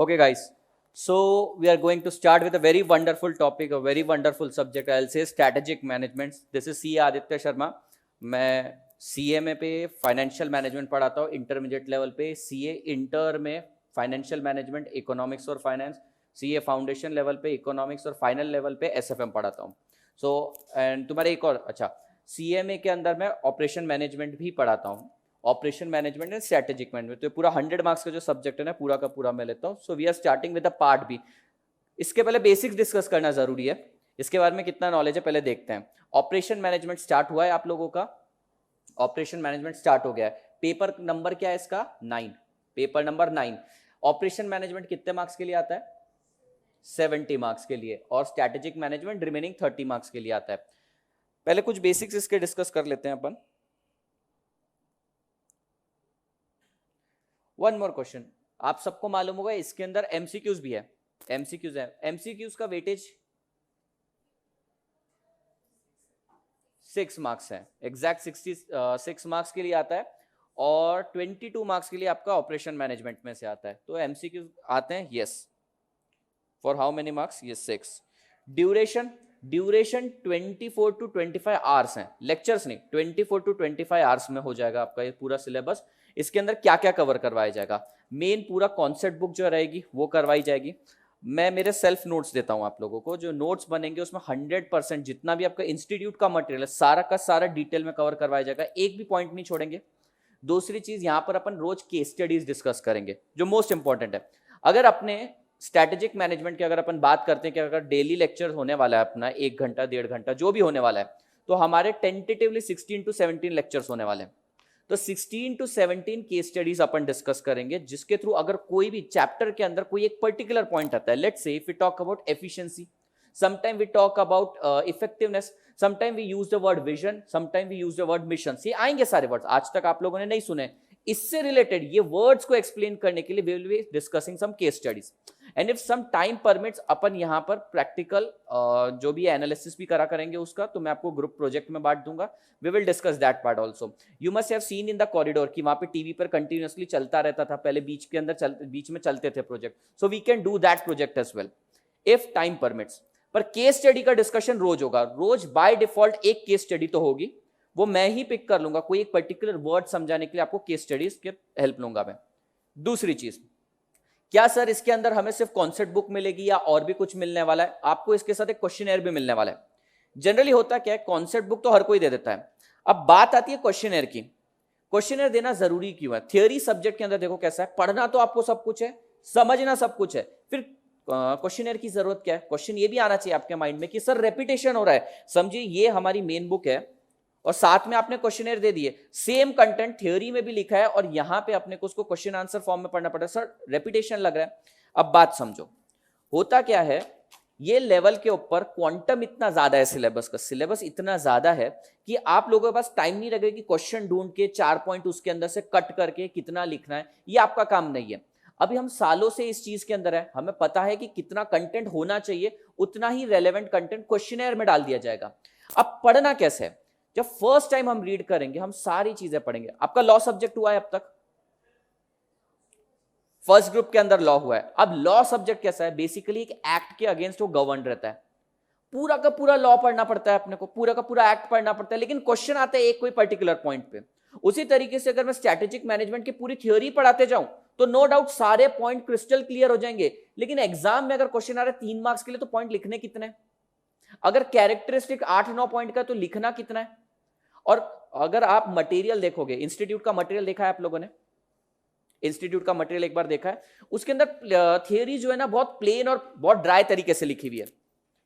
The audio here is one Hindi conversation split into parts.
Okay, guys. So we are going to start with a very wonderful topic, a very wonderful subject. I'll say strategic management. This is C. Aditya Sharma. मैं CMA पे फाइनेंशियल मैनेजमेंट पढ़ाता हूँ इंटरमीडिएट लेवल पे, CA इंटर में फाइनेंशियल मैनेजमेंट, इकोनॉमिक्स और फाइनेंस, CA फाउंडेशन लेवल पे इकोनॉमिक्स और फाइनल लेवल पे SFM पढ़ाता हूँ. सो एंड तुम्हारे एक और अच्छा CMA के अंदर मैं ऑपरेशन मैनेजमेंट भी पढ़ाता हूँ. Operation management and strategic management, तो पूरा 100 मार्क्स का जो सब्जेक्ट है ना पूरा का पूरा मैं लेता हूँ. So we are starting with the part B. इसके पहले बेसिक्स डिस्कस करना जरूरी है. इसके बारे में कितना नॉलेज है पहले देखते हैं. ऑपरेशन मैनेजमेंट स्टार्ट हुआ है आप लोगों का. ऑपरेशन मैनेजमेंट स्टार्ट हो गया है. पेपर नंबर क्या है इसका? 9. Paper number 9. ऑपरेशन मैनेजमेंट कितने मार्क्स के लिए आता है? 70 मार्क्स के लिए. और स्ट्रेटेजिक मैनेजमेंट रिमेनिंग 30 मार्क्स के लिए आता है. पहले कुछ बेसिक्स इसके डिस्कस कर लेते हैं अपन. One more question. आप सबको मालूम होगा इसके अंदर एमसीक्यूज भी है. एमसीक्यूज है. एमसीक्यूज का वेटेज 6 मार्क्स है. एग्जैक्ट 66 मार्क्स के लिए आता है और 22 मार्क्स के लिए आपका ऑपरेशन मैनेजमेंट में से आता है. तो एमसीक्यूज आते हैं. Yes. For how many marks? Yes 6. Duration 24 to 25 hours हैं. लेक्चर्स नहीं, 24 to 25 आवर्स में हो जाएगा आपका ये पूरा सिलेबस. इसके अंदर क्या क्या कवर करवाया जाएगा? मेन पूरा कॉन्सेप्ट बुक जो रहेगी वो करवाई जाएगी. मैं मेरे सेल्फ नोट्स देता हूं आप लोगों को. जो नोट्स बनेंगे उसमें 100% जितना भी आपका इंस्टीट्यूट का मटेरियल है सारा का सारा डिटेल में कवर करवाया जाएगा. एक भी पॉइंट नहीं छोड़ेंगे. दूसरी चीज, यहां पर अपन रोज केस स्टडीज डिस्कस करेंगे जो मोस्ट इंपॉर्टेंट है. अगर अपने स्ट्रेटेजिक मैनेजमेंट की अगर अपन बात करते हैं कि अगर डेली लेक्चर होने वाला है अपना 1 घंटा 1.5 घंटा जो भी होने वाला है, तो हमारे टेंटेटिवली 16 to 17 लेक्चर्स होने वाले हैं. तो 16 to 17 case studies upon discuss करेंगे जिसके थ्रू अगर कोई भी चैप्टर के अंदर कोई एक पर्टिकुलर पॉइंट आता है. Let's say if we talk about efficiency, sometime we talk about effectiveness, sometime we use the word vision, sometime we use the word mission. ये आएंगे सारे वर्ड्स, आज तक आप लोगों ने नहीं सुने. इससे रिलेटेड ये वर्ड्स को एक्सप्लेन करने के लिए we will be discussing some case studies. And if some time permits अपन यहाँ पर प्रैक्टिकल जो भी एनालिसिस भी करा करेंगे उसका, तो मैं आपको ग्रुप प्रोजेक्ट में बांट दूंगा. We will discuss that part also. You must have seen in the corridor कि वहां पे टीवी पर कंटिन्यूअसली चलता रहता था पहले. बीच के अंदर बीच में चलते थे project. So we can do that project as well if time permits. पर केस स्टडी का डिस्कशन रोज होगा. रोज बाय डिफॉल्ट एक केस स्टडी तो होगी, वो मैं ही पिक कर लूंगा. कोई एक पर्टिकुलर वर्ड समझाने के लिए आपको केस स्टडीज के हेल्प लूंगा मैं. दूसरी चीज, क्या सर इसके अंदर हमें सिर्फ कॉन्सेप्ट बुक मिलेगी या और भी कुछ मिलने वाला है? आपको इसके साथ एक क्वेश्चनएयर भी मिलने वाला है. जनरली होता क्या है, कॉन्सेप्ट बुक तो हर कोई दे देता है. अब बात आती है क्वेश्चनएयर की. क्वेश्चनएयर देना जरूरी क्यों है? थियोरी सब्जेक्ट के अंदर देखो कैसा है, पढ़ना तो आपको सब कुछ है, समझना सब कुछ है, फिर क्वेश्चनएयर की जरूरत क्या है? क्वेश्चन ये भी आना चाहिए आपके माइंड में कि सर रेपिटेशन हो रहा है. समझिए ये हमारी मेन बुक है और साथ में आपने क्वेश्चनएयर दे दिए. सेम कंटेंट थ्योरी में भी लिखा है और यहां पे अपने को उसको क्वेश्चन आंसर फॉर्म में पढ़ना पड़ता है. सर रेपिटेशन लग रहा है. अब बात समझो, होता क्या है, ये लेवल के ऊपर क्वांटम इतना ज्यादा है सिलेबस का. सिलेबस इतना ज्यादा है कि आप लोगों के पास टाइम नहीं लगेगा कि क्वेश्चन ढूंढ के 4 पॉइंट उसके अंदर से कट करके कितना लिखना है. ये आपका काम नहीं है. अभी हम सालों से इस चीज के अंदर है, हमें पता है कि कितना कंटेंट होना चाहिए, उतना ही रेलेवेंट कंटेंट क्वेश्चनएयर में डाल दिया जाएगा. अब पढ़ना कैसे है? जब फर्स्ट टाइम हम रीड करेंगे हम सारी चीजें पढ़ेंगे. आपका लॉ सब्जेक्ट हुआ है अब तक, फर्स्ट ग्रुप के अंदर लॉ हुआ है. अब लॉ सब्जेक्ट कैसा है? बेसिकली एक एक्ट के अगेंस्ट वो गवर्न रहता है. पूरा का पूरा लॉ पढ़ना पड़ता है अपने को, पूरा का पूरा एक्ट पढ़ना पड़ता है, लेकिन क्वेश्चन आता है एक कोई पर्टिकुलर पॉइंट पे. उसी तरीके से अगर मैं स्ट्रेटेजिक मैनेजमेंट की पूरी थ्योरी पढ़ाते जाऊं तो नो डाउट सारे पॉइंट क्रिस्टल क्लियर हो जाएंगे. लेकिन एग्जाम में अगर क्वेश्चन आ रहा है 3 मार्क्स के लिए, तो पॉइंट लिखने कितने? अगर कैरेक्टरिस्टिक 8-9 पॉइंट का, तो लिखना कितना है? और अगर आप मटेरियल देखोगे, इंस्टीट्यूट का मटेरियल देखा है आप लोगों ने? इंस्टीट्यूट का मटेरियल एक बार देखा है? उसके अंदर थियरी जो है ना बहुत प्लेन और बहुत ड्राई तरीके से लिखी हुई है.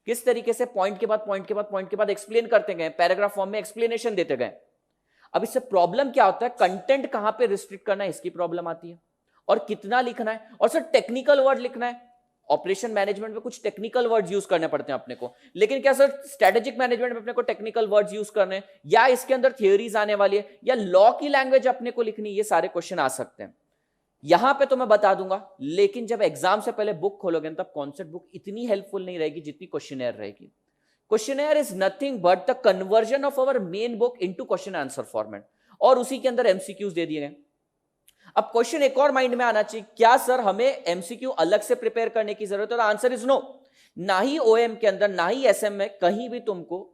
किस तरीके से? पॉइंट के बाद पॉइंट के बाद पॉइंट के बाद एक्सप्लेन करते गए, पैराग्राफ फॉर्म में एक्सप्लेनेशन देते गए. अब इससे प्रॉब्लम क्या होता है, कंटेंट कहां पे रिस्ट्रिक्ट करना है इसकी प्रॉब्लम आती है, और कितना लिखना है, और सर टेक्निकल वर्ड लिखना है. ऑपरेशन मैनेजमेंट में कुछ टेक्निकल वर्ड्स यूज करने पड़ते हैं अपने को, लेकिन क्या सर स्ट्रेटेजिक मैनेजमेंट में अपने को टेक्निकल वर्ड्स यूज करने हैं, या इसके अंदर थियोरीज आने वाली है, या लॉ की लैंग्वेज अपने को लिखनी? ये सारे क्वेश्चन आ सकते हैं. यहां पे तो मैं बता दूंगा, लेकिन जब एग्जाम से पहले बुक खोलोगे तब कॉन्सेप्ट बुक इतनी हेल्पफुल नहीं रहेगी जितनी क्वेश्चनएयर रहेगी. Questionnaire is nothing but the conversion of our main book into question answer format, और उसी के अंदर एमसीक्यूज दे दिए गए. अब क्वेश्चन एक और माइंड में आना चाहिए, क्या सर हमें एमसीक्यू अलग से प्रिपेयर करने की जरूरत है? तो आंसर इज नो। ना ही ओएम के अंदर ना ही एसएम में कहीं भी तुमको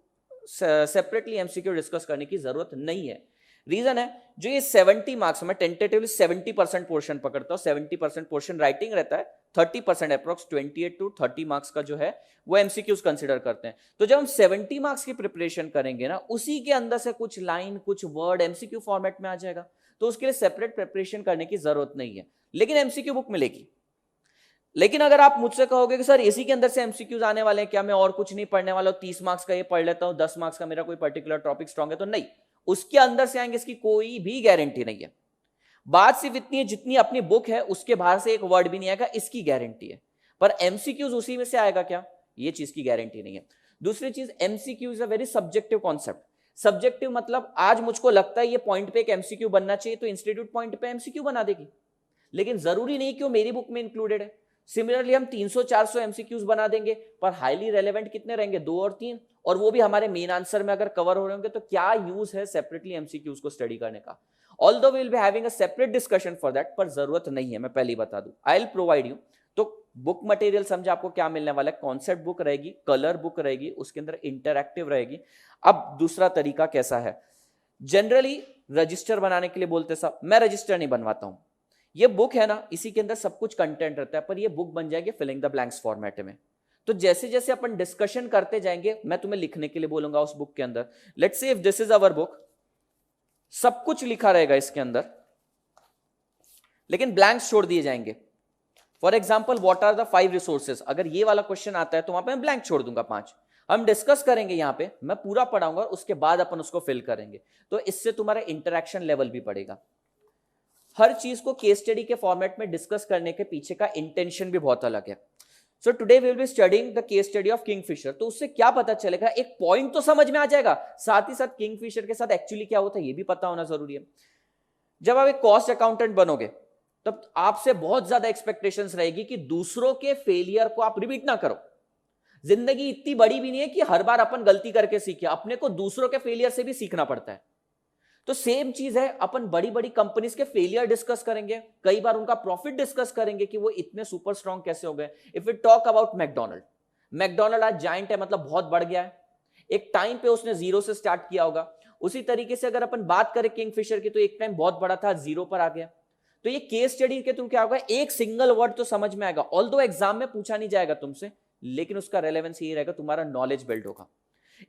सेपरेटली एमसीक्यू डिस्कस करने की जरूरत नहीं है। रीजन है, जो ये 70 मार्क्स में टेंटेटिवली 70% पोर्शन पकड़ता हूं, 70% पोर्शन राइटिंग रहता है, 30% अप्रोक्स 28 to 30 मार्क्स का जो है वो एमसीक्यूज कंसिडर करते हैं। तो जब हम 70 मार्क्स की प्रिपरेशन करेंगे ना, उसी के अंदर से कुछ लाइन कुछ वर्ड एमसीक्यू फॉर्मेट में आ जाएगा, तो उसके लिए सेपरेट प्रिपरेशन करने की जरूरत नहीं है, लेकिन एमसीक्यू बुक मिलेगी। लेकिन अगर आप मुझसे कहोगे कि सर इसी के अंदर से एमसीक्यूज आने वाले हैं, क्या मैं और कुछ नहीं पढ़ने वाला हूं, 30 मार्क्स का ये पढ़ लेता हूं, 10 मार्क्स का मेरा कोई पर्टिकुलर टॉपिक स्ट्रांग है, तो नहीं, उसके अंदर से आएंगे, इसकी कोई भी गारंटी नहीं है। बात सिर्फ इतनी है, जितनी अपनी बुक है उसके बाहर से एक वर्ड भी नहीं आएगा, इसकी गारंटी है। पर एमसीक्यूज उसी में से आएगा क्या, ये चीज की गारंटी नहीं है। दूसरी चीज, MCQ is a very subjective concept. Subjective मतलब आज मुझको लगता है ये पॉइंट पे एक एमसीक्यू बनना चाहिए, तो इंस्टीट्यूट पॉइंट पे एमसीक्यू बना देगी, लेकिन जरूरी नहीं कि वो मेरी बुक में इंक्लूडेड है। सिमिलरली हम 300-400 एमसीक्यूज बना देंगे, पर हाईली रेलेवेंट कितने रहेंगे, 2 और 3, और वो भी हमारे मेन आंसर में अगर कवर हो रहे होंगे, तो क्या यूज है सेपरेटली एमसीक्यूज को स्टडी करने का? Although we will be having a separate discussion for that, पर जरूरत नहीं है, मैं पहले ही बता दूं। I will provide you. तो बुक मटेरियल समझे आपको क्या मिलने वाला है, कॉन्सेप्ट बुक रहेगी, कलर बुक रहेगी, उसके अंदर इंटरैक्टिव रहेगी। अब दूसरा तरीका कैसा है, जनरली रजिस्टर बनाने के लिए बोलते साहब, मैं रजिस्टर नहीं बनवाता हूं। ये बुक है ना, इसी के अंदर सब कुछ कंटेंट रहता है, पर ये बुक बन जाएगी फिलिंग द ब्लैंक्स फॉर्मेट में। तो जैसे जैसे अपन डिस्कशन करते जाएंगे, मैं तुम्हें लिखने के लिए बोलूंगा उस बुक के अंदर। Let's say if this is our book, सब कुछ लिखा रहेगा इसके अंदर, लेकिन ब्लैंक्स छोड़ दिए जाएंगे। For example, what are the 5 resources, अगर ये वाला क्वेश्चन आता है तो वहां पे मैं ब्लैंक छोड़ दूंगा 5। हम डिस्कस करेंगे यहां पे, मैं पूरा पढ़ाऊंगा, उसके बाद अपन उसको फिल करेंगे, तो इससे तुम्हारा इंटरेक्शन लेवल भी बढ़ेगा। हर चीज को केस स्टडी के फॉर्मेट में डिस्कस करने के पीछे का इंटेंशन भी बहुत अलग है। So today we will be studying the case study of Kingfisher. तो उससे क्या पता चलेगा, एक पॉइंट तो समझ में आ जाएगा, साथ ही साथ किंगफिशर के साथ एक्चुअली क्या होता है ये भी पता होना जरूरी है। जब आप एक कॉस्ट अकाउंटेंट बनोगे, तब आपसे बहुत ज्यादा एक्सपेक्टेशंस रहेगी कि दूसरों के फेलियर को आप रिपीट ना करो। जिंदगी इतनी बड़ी भी नहीं है कि हर बार अपन गलती करके सीखे, अपने को दूसरों के फेलियर से भी सीखना पड़ता है। तो सेम चीज है, अपन बड़ी बड़ी कंपनीज के फेलियर डिस्कस करेंगे, कई बार उनका प्रॉफिट डिस्कस करेंगे कि वो इतने सुपर स्ट्रांग कैसे हो गए। If we talk about McDonald, McDonald आज जायंट है, मतलब बहुत बढ़ गया है। एक टाइम पे उसने 0 से स्टार्ट किया होगा। उसी तरीके से अगर अपन बात करें किंगफिशर की, तो एक टाइम बहुत बड़ा था, 0 पर आ गया। तो ये केस स्टडी के थ्रू क्या होगा, एक सिंगल वर्ड तो समझ में आएगा, ऑल्दो एग्जाम में पूछा नहीं जाएगा तुमसे, लेकिन उसका रेलेवेंस ये रहेगा, तुम्हारा नॉलेज बिल्ड होगा।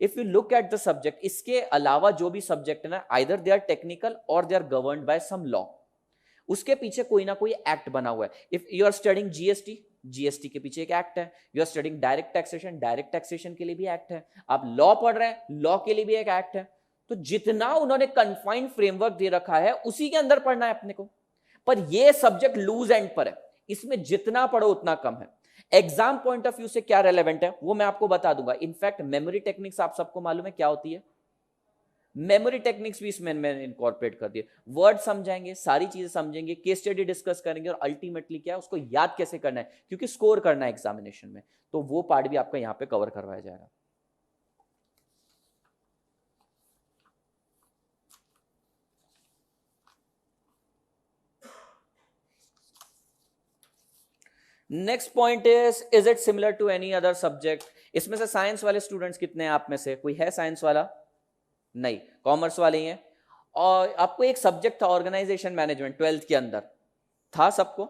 If you look at the subject, इसके अलावा जो भी सब्जेक्ट है ना, आइदर दे आर टेक्निकल और they are governed by some law. उसके पीछे कोई ना कोई एक्ट बना हुआ है। If you are studying GST, GST के पीछे एक एक्ट है। You are studying direct taxation, direct taxation के लिए भी एक्ट है। आप लॉ पढ़ रहे हैं, लॉ के लिए भी एक एक्ट है। तो जितना उन्होंने कन्फाइंड फ्रेमवर्क दे रखा है, उसी के अंदर पढ़ना है अपने को। पर यह सब्जेक्ट लूज एंड पर है, इसमें जितना पढ़ो उतना कम है। एग्जाम पॉइंट ऑफ व्यू से क्या रेलेवेंट है वो मैं आपको बता दूंगा। इनफैक्ट मेमोरी टेक्निक्स आप सबको मालूम है क्या होती है, मेमोरी टेक्निक्स भी इसमें मैंने इनकॉर्पोरेट कर दिए। वर्ड समझाएंगे, सारी चीजें समझेंगे, केस स्टडी डिस्कस करेंगे, और अल्टीमेटली क्या है, उसको याद कैसे करना है, क्योंकि स्कोर करना है एग्जामिनेशन में, तो वो पार्ट भी आपका यहां पे कवर करवाया जाएगा। Next point is it similar to any other subject. इसमें से साइंस वाले स्टूडेंट्स कितने हैं आप में से, कोई है साइंस वाला? नहीं, कॉमर्स वाले ही हैं। और आपको एक सब्जेक्ट था ऑर्गेनाइजेशन मैनेजमेंट 12th के अंदर, था सबको,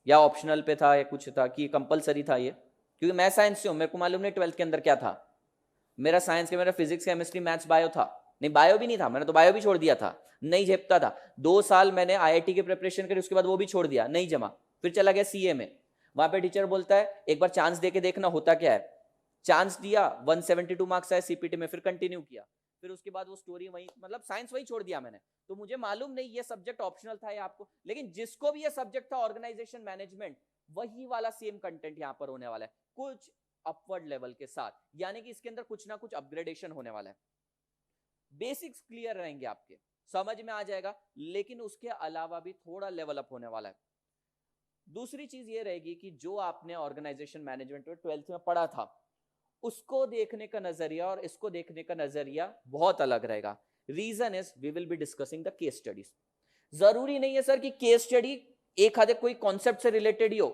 या ऑप्शनल पे था, या कुछ था कि कंपलसरी था ये? क्योंकि मैं साइंस से हूं, मेरे को मालूम नहीं 12th के अंदर क्या था। मेरा साइंस के, मेरा फिजिक्स केमिस्ट्री मैथ्स बायो था। नहीं, बायो भी नहीं था, मैंने तो बायो भी छोड़ दिया था, नहीं झेपता था। 2 साल मैंने आईआईटी की प्रिपरेशन करी, उसके बाद वो भी छोड़ दिया, नहीं जमा, फिर चला गया सीए में। वहां पे टीचर बोलता है एक बार चांस दे के देखना होता क्या है। चांस दिया, 172 मार्क्स आए सीपीटी में, फिर कंटिन्यू किया, फिर उसके बाद वो स्टोरी वही, मतलब साइंस वही छोड़ दिया मैंने। तो मुझे मालूम नहीं ये सब्जेक्ट ऑप्शनल था या आपको, लेकिन जिसको भी ये सब्जेक्ट था ऑर्गेनाइजेशन मैनेजमेंट, वही वाला सेम कंटेंट यहां पर होने वाला है, कुछ अपवर्ड लेवल के साथ, यानी कि इसके अंदर कुछ ना कुछ अपग्रेडेशन होने वाला है। बेसिक्स क्लियर रहेंगे आपके, समझ में आ जाएगा, लेकिन उसके अलावा भी थोड़ा लेवल अप होने वाला है। दूसरी चीज ये रहेगी कि जो आपने ऑर्गेनाइजेशन मैनेजमेंट में 12th में पढ़ा था, उसको देखने का नजरिया और इसको देखने का नजरिया बहुत अलग रहेगा। Reason is we will be discussing the case studies. जरूरी नहीं है सर कि केस स्टडी एक आधे कोई कॉन्सेप्ट से रिलेटेड ही हो।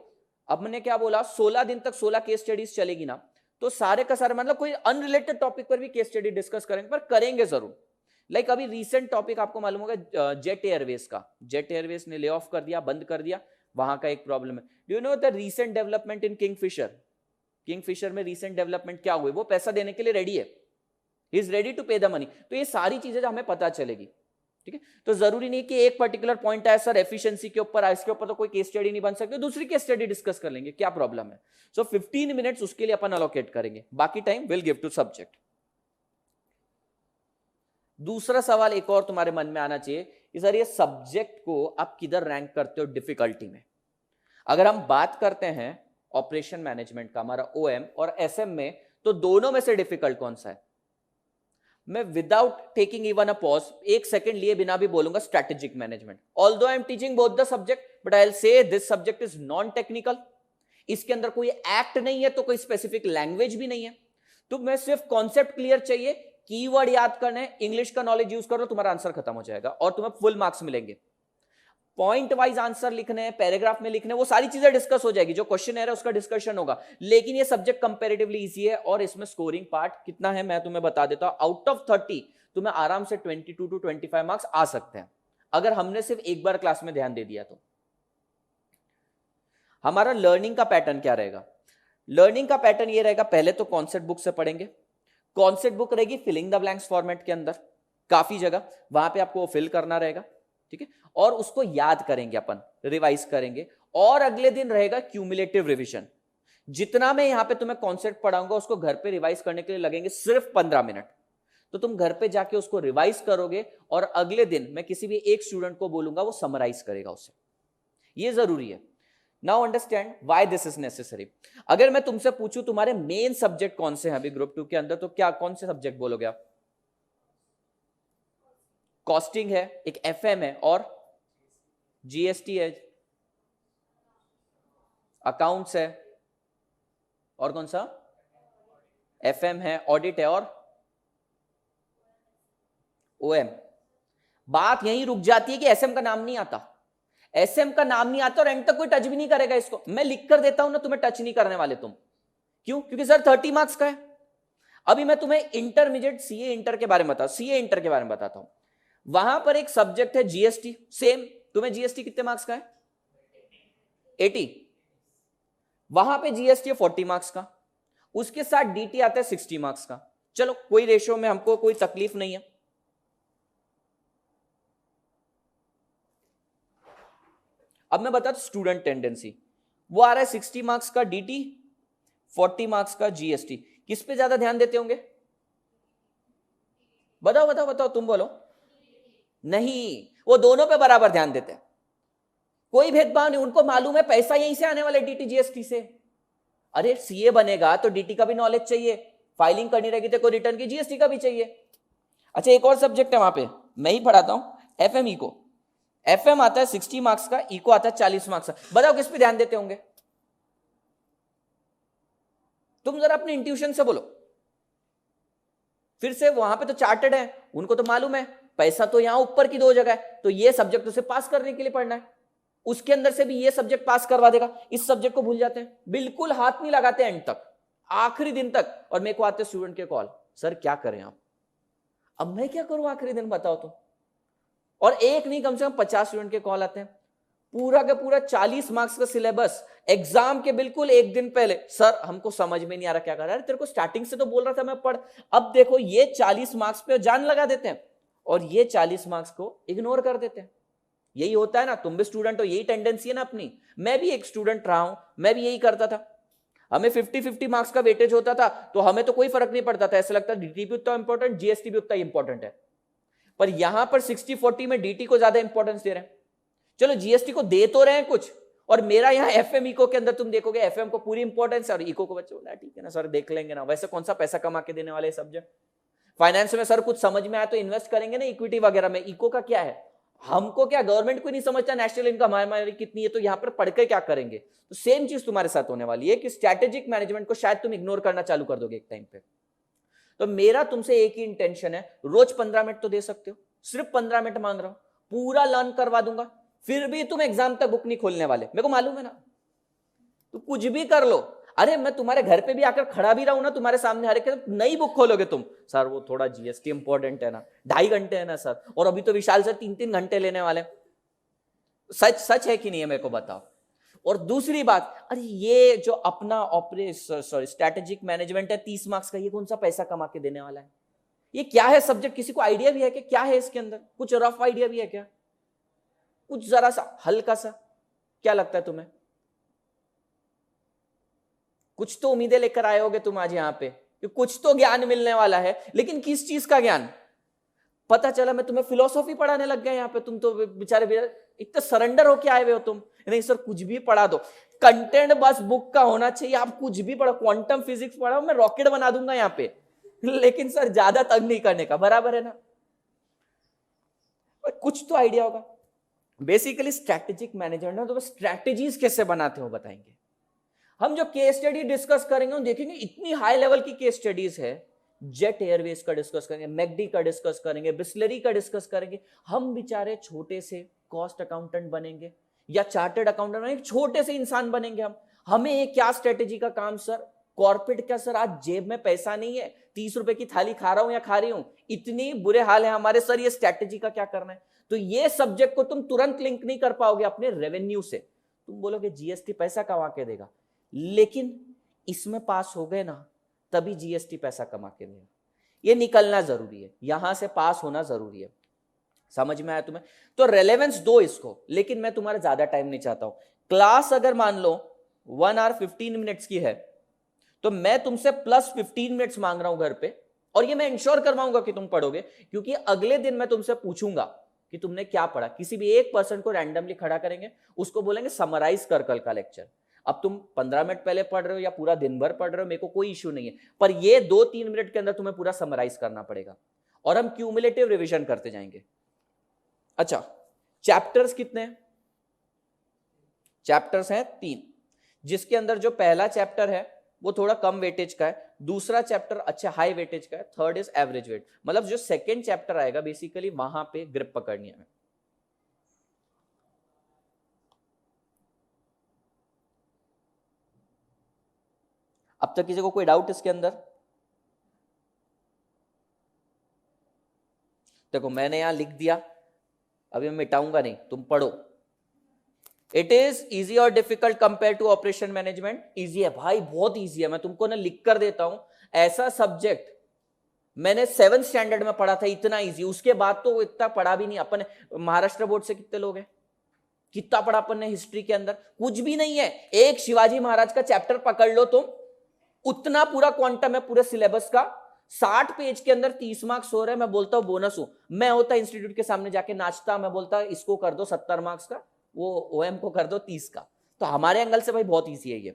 अब मैंने क्या बोला, 16 दिन तक 16 केस स्टडीज चलेगी ना, तो सारे का सारा मतलब कोई अनरिलेटेड टॉपिक पर भी केस स्टडी डिस्कस करेंगे, पर करेंगे जरूर। लाइक अभी रीसेंट टॉपिक आपको मालूम होगा जेट एयरवेज का, जेट एयरवेज ने ले ऑफ कर दिया, बंद कर दिया, वहां का एक प्रॉब्लम है। Do you know the recent development in Kingfisher? Kingfisher में रीसेंट डेवलपमेंट क्या हुए, वो पैसा देने के लिए रेडी है, ही इज रेडी टू पे द मनी। तो ये सारी चीजें हमें पता चलेगी, ठीक है। तो जरूरी नहीं कि एक पर्टिकुलर पॉइंट है सर एफिशिएंसी के ऊपर, इसके ऊपर तो कोई केस स्टडी नहीं बन सकती, दूसरी केस स्टडी डिस्कस कर लेंगे, क्या प्रॉब्लम है। सो 15 मिनट्स उसके लिए अपन अलोकेट करेंगे, बाकी time will give to subject. दूसरा सवाल एक और तुम्हारे मन में आना चाहिए कि सर ये सब्जेक्ट को आप किधर रैंक करते हो डिफिकल्टी में। अगर हम बात करते हैं ऑपरेशन मैनेजमेंट का, हमारा ओएम और एसएम में, तो दोनों में से डिफिकल्ट कौन सा है? मैं without taking even a pause, एक सेकंड लिए बिना भी बोलूंगा strategic management. Although I am teaching both the subject, but I will say this subject is non technical. इसके अंदर कोई एक्ट नहीं है, तो कोई स्पेसिफिक लैंग्वेज भी नहीं है, तो मैं सिर्फ कॉन्सेप्ट क्लियर चाहिए, कीवर्ड याद करने, इंग्लिश का नॉलेज यूज करो, तुम्हारा आंसर खत्म हो जाएगा और तुम्हें फुल मार्क्स मिलेंगे। पॉइंट वाइज आंसर लिखने हैं, पैराग्राफ में लिखने, वो सारी चीजें डिस्कस हो जाएगी, जो क्वेश्चन है उसका डिस्कशन होगा। लेकिन ये सब्जेक्ट कंपैरेटिवली इजी है और इसमें स्कोरिंग पार्ट कितना है मैं तुम्हें बता देता हूं। आउट ऑफ 30 तुम्हें आराम से 22 to 25 मार्क्स आ सकते हैं, अगर हमने सिर्फ एक बार क्लास में ध्यान दे दिया तो। हमारा लर्निंग का पैटर्न क्या रहेगा? लर्निंग का पैटर्न ये रहेगा, पहले तो कॉन्सेप्ट बुक से पढ़ेंगे, कॉन्सेप्ट बुक रहेगी फिलिंग द ब्लैंक्स फॉर्मेट के अंदर, काफी जगह वहां पे आपको फिल करना रहेगा, ठीक है, और उसको याद करेंगे अपन, रिवाइज करेंगे, और अगले दिन रहेगा क्यूमुलेटिव रिवीजन। जितना मैं यहां पे तुम्हें कॉन्सेप्ट पढ़ाऊंगा उसको घर पे रिवाइज करने के लिए लगेंगे सिर्फ 15 मिनट, तो तुम घर पे जाके उसको रिवाइज करोगे और अगले दिन मैं किसी भी एक स्टूडेंट को बोलूंगा वो समराइज करेगा उसे, ये जरूरी है। Now understand why this is necessary. अगर मैं तुमसे पूछूं तुम्हारे मेन सब्जेक्ट कौन से हैं अभी ग्रुप 2 के अंदर, तो क्या कौन से सब्जेक्ट बोलोगे आप? कॉस्टिंग है, एक एफएम है, और जीएसटी है, अकाउंट्स है, और कौन सा? एफएम है, ऑडिट है, और ओएम। बात यहीं रुक जाती है कि एसएम का नाम नहीं आता, एसएम का नाम नहीं आता और एंड तक कोई टच भी नहीं करेगा इसको। मैं लिख कर देता हूं ना, तुम्हें टच नहीं करने वाले तुम, क्यों? क्योंकि सर 30 मार्क्स का है। अभी मैं तुम्हें इंटरमीडिएट सीए इंटर के बारे में बताता, सीए इंटर के बारे में बताता हूं। वहां पर एक सब्जेक्ट है जीएसटी, सेम, तुम्हें जीएसटी कितने मार्क्स का है? 80। वहां पे जीएसटी है 40 मार्क्स का, उसके साथ डीटी आता है 60 मार्क्स का। चलो कोई रेशियो में हमको कोई तकलीफ नहीं है। अब मैं बताता हूं स्टूडेंट टेंडेंसी, वो आ रहा है 60 मार्क्स का डीटी, 40 मार्क्स का जीएसटी। किस पे ज्यादा ध्यान देते होंगे? बताओ बताओ बताओ, तुम बोलो। नहीं, वो दोनों पे बराबर ध्यान देते हैं, कोई भेदभाव नहीं, उनको मालूम है पैसा यहीं से आने वाला है, डीटी जीएसटी से। अरे सीए बनेगा तो डीटी का भी नॉलेज चाहिए, फाइलिंग करनी रहेगी तो रिटर्न की जीएसटी का भी चाहिए। अच्छा एक और सब्जेक्ट है वहां पे, मैं ही पढ़ाता हूं, एफएम इको। एफएम आता है 60 मार्क्स का, इको आता है 40 मार्क्स का। बताओ किस पे ध्यान देते होंगे? तुम जरा अपने इंट्यूशन से बोलो। फिर से वहां पे तो चार्टेड है, उनको तो मालूम है पैसा तो यहां ऊपर की 2 जगह है, तो ये सब्जेक्ट उसे पास करने के लिए पढ़ना है, उसके अंदर से भी ये सब्जेक्ट पास करवा देगा। इस सब्जेक्ट को भूल जाते हैं, बिल्कुल हाथ नहीं लगाते एंड तक, आखिरी दिन तक। और मेरे को आते स्टूडेंट के कॉल, सर क्या करें आप? अब मैं क्या करूं आखिरी दिन, बताओ तो। और एक नहीं, कम से कम 50 स्टूडेंट के कॉल आते हैं, पूरा का पूरा 40 मार्क्स का सिलेबस, एग्जाम के बिल्कुल एक दिन पहले, सर हमको समझ में नहीं आ रहा क्या कर रहा है। तेरे को स्टार्टिंग से तो बोल रहा था मैं पढ़। अब देखो ये 40 मार्क्स पे जान लगा देते हैं और ये 40 मार्क्स को इग्नोर कर देते हैं। यही होता है ना, तुम भी स्टूडेंट हो, यही टेंडेंसी है ना अपनी। मैं भी एक स्टूडेंट रहा हूं, मैं भी यही करता था। हमें 50-50 मार्क्स का वेटेज होता था, तो हमें तो कोई फर्क नहीं पड़ता था, ऐसा लगता डीटी भी उतना इंपॉर्टेंट, जीएसटी भी उतना इंपॉर्टेंट है। पर यहां पर 60-40 में डीटी को ज्यादा इंपॉर्टेंस दे रहे हैं। चलो जीएसटी को दे तो रहे हैं कुछ, और मेरा यहाँ एफएम इको के अंदर तुम देखोगे एफएम को पूरी इंपॉर्टेंस है और इको को बच्चे बोला ठीक है ना सर देख लेंगे ना, वैसे कौन सा पैसा कमा के देने वाले सब्जेक्ट। फाइनेंस में सर कुछ समझ में आया तो इन्वेस्ट करेंगे ना इक्विटी वगैरह में, इको का क्या है? हमको क्या, गवर्नमेंट को नहीं समझता नेशनल इनकम हमारी कितनी है, तो यहाँ पर पढ़ के क्या करेंगे? तो सेम चीज तुम्हारे साथ होने वाली है कि स्ट्रैटेजिक मैनेजमेंट को शायद तुम इग्नोर करना चालू कर दोगे एक टाइम पे। तो मेरा तुमसे एक ही इंटेंशन है, रोज 15 मिनट तो दे सकते हो, सिर्फ 15 मिनट मांग रहा हूं, पूरा लर्न करवा दूंगा, फिर भी तुम एग्जाम तक बुक नहीं खोलने वाले, मेरे को मालूम है ना। तो कुछ भी कर लो, अरे मैं तुम्हारे घर पे भी आकर खड़ा भी रहूं ना तुम्हारे सामने, हर एक नई बुक खोलोगे तुम, सर वो थोड़ा जीएसटी इंपॉर्टेंट है ना, 2.5 घंटे है ना सर, और अभी तो विशाल सर 3-3 घंटे लेने वाले। सच सच है कि नहीं है मेरे को बताओ। और दूसरी बात, अरे ये जो अपना स्ट्रैटेजिक मैनेजमेंट है 30 मार्क्स का, ये कौन सा पैसा कमा के देने वाला है, ये क्या है सब्जेक्ट, किसी को आइडिया भी है कि क्या है इसके अंदर, कुछ रफ आइडिया भी है क्या, कुछ जरा सा हल्का सा, क्या लगता है तुम्हें? कुछ तो उम्मीदें लेकर आए होगे तुम आज यहाँ पे कि कुछ तो ज्ञान मिलने वाला है, लेकिन किस चीज का ज्ञान? पता चला मैं तुम्हें फिलोसॉफी पढ़ाने लग गया यहाँ पे, तुम तो बेचारे इतना सरेंडर होके आए हुए हो तुम। नहीं सर कुछ भी पढ़ा दो, कंटेंट बस बुक का होना चाहिए, आप कुछ भी पढ़ो, क्वांटम फिजिक्स पढ़ाओ, मैं रॉकेट बना दूंगा यहाँ पे, लेकिन सर ज्यादा तंग नहीं करने का, बराबर है ना? कुछ तो आइडिया होगा। बेसिकली स्ट्रैटेजिक मैनेजमेंट में तो स्ट्रैटेजीज कैसे बनाते हो बताएंगे। हम जो केस स्टडी डिस्कस करेंगे हम देखेंगे इतनी हाई लेवल की केस स्टडीज है, जेट एयरवेज का डिस्कस करेंगे, मैकडी का डिस्कस करेंगे, बिस्लरी का डिस्कस करेंगे। हम बेचारे छोटे से कॉस्ट अकाउंटेंट बनेंगे या चार्टर्ड अकाउंटेंट बनेंगे, छोटे से इंसान बनेंगे हम। हमें क्या स्ट्रेटेजी का काम सर, कॉर्पोरेट का सर, आज जेब में पैसा नहीं है, 30 रुपए की थाली खा रहा हूं या खा रही हूं, इतनी बुरे हाल है हमारे सर, ये स्ट्रेटेजी का क्या करना है? तो ये सब्जेक्ट को तुम तुरंत लिंक नहीं कर पाओगे अपने रेवेन्यू से। तुम बोलोगे जीएसटी पैसा कमा के देगा, लेकिन इसमें पास हो गए ना तभी जीएसटी पैसा कमा के देगा। ये निकलना जरूरी है, यहां से पास होना जरूरी है। समझ में आया तुम्हें? तो रेलेवेंस दो इसको, लेकिन मैं तुम्हारा ज्यादा टाइम नहीं चाहता हूं। क्लास अगर मान लो 1 आवर 15 मिनट्स की है, तो मैं तुमसे प्लस 15 मिनट्स मांग रहा हूं घर पे, और ये मैं इंश्योर करवाऊंगा कि तुम पढ़ोगे, क्योंकि अगले दिन मैं तुमसे पूछूंगा कि तुमने क्या पढ़ा। किसी भी एक पर्सन को रैंडमली खड़ा करेंगे, उसको बोलेंगे समराइज कर कल का लेक्चर। अब तुम 15 मिनट पहले पढ़ रहे हो या पूरा दिन भर पढ़ रहे हो, मेरे को कोई इश्यू नहीं है, पर ये 2-3 मिनट के अंदर तुम्हें पूरा समराइज करना पड़ेगा, और हम क्यूमुलेटिव रिवीजन करते जाएंगे। अच्छा, चैप्टर्स कितने हैं? चैप्टर्स हैं 3, जिसके अंदर जो पहला चैप्टर है वो थोड़ा कम वेटेज का है, दूसरा चैप्टर अच्छा हाई वेटेज का है, थर्ड इज एवरेज वेट। मतलब जो सेकेंड चैप्टर आएगा बेसिकली वहां पे ग्रिप पकड़नी है। अब तक किसी को कोई डाउट इसके अंदर? देखो मैंने यहां लिख दिया, अभी मैं मिटाऊंगा नहीं, तुम पढ़ो। इट इज इजी और difficult compare to operation management? Easy है भाई, बहुत इजी है। मैं तुमको ना लिख कर देता हूं, ऐसा सब्जेक्ट मैंने 7th स्टैंडर्ड में पढ़ा था, इतना इजी। उसके बाद तो इतना पढ़ा भी नहीं अपन। महाराष्ट्र बोर्ड से कितने लोग हैं, कितना पढ़ा अपन ने हिस्ट्री के अंदर? कुछ भी नहीं है। एक शिवाजी महाराज का चैप्टर पकड़ लो तुम, उतना पूरा क्वांटम है पूरे सिलेबस का, 60 पेज के अंदर 30 मार्क्स हो रहे हैं। मैं बोलता हूं बोनस हूं, मैं होता इंस्टीट्यूट के सामने जाके नाचता, मैं बोलता इसको कर दो 70 मार्क्स का, वो ओएम को कर दो 30 का। तो हमारे एंगल से भाई बहुत ईजी है ये।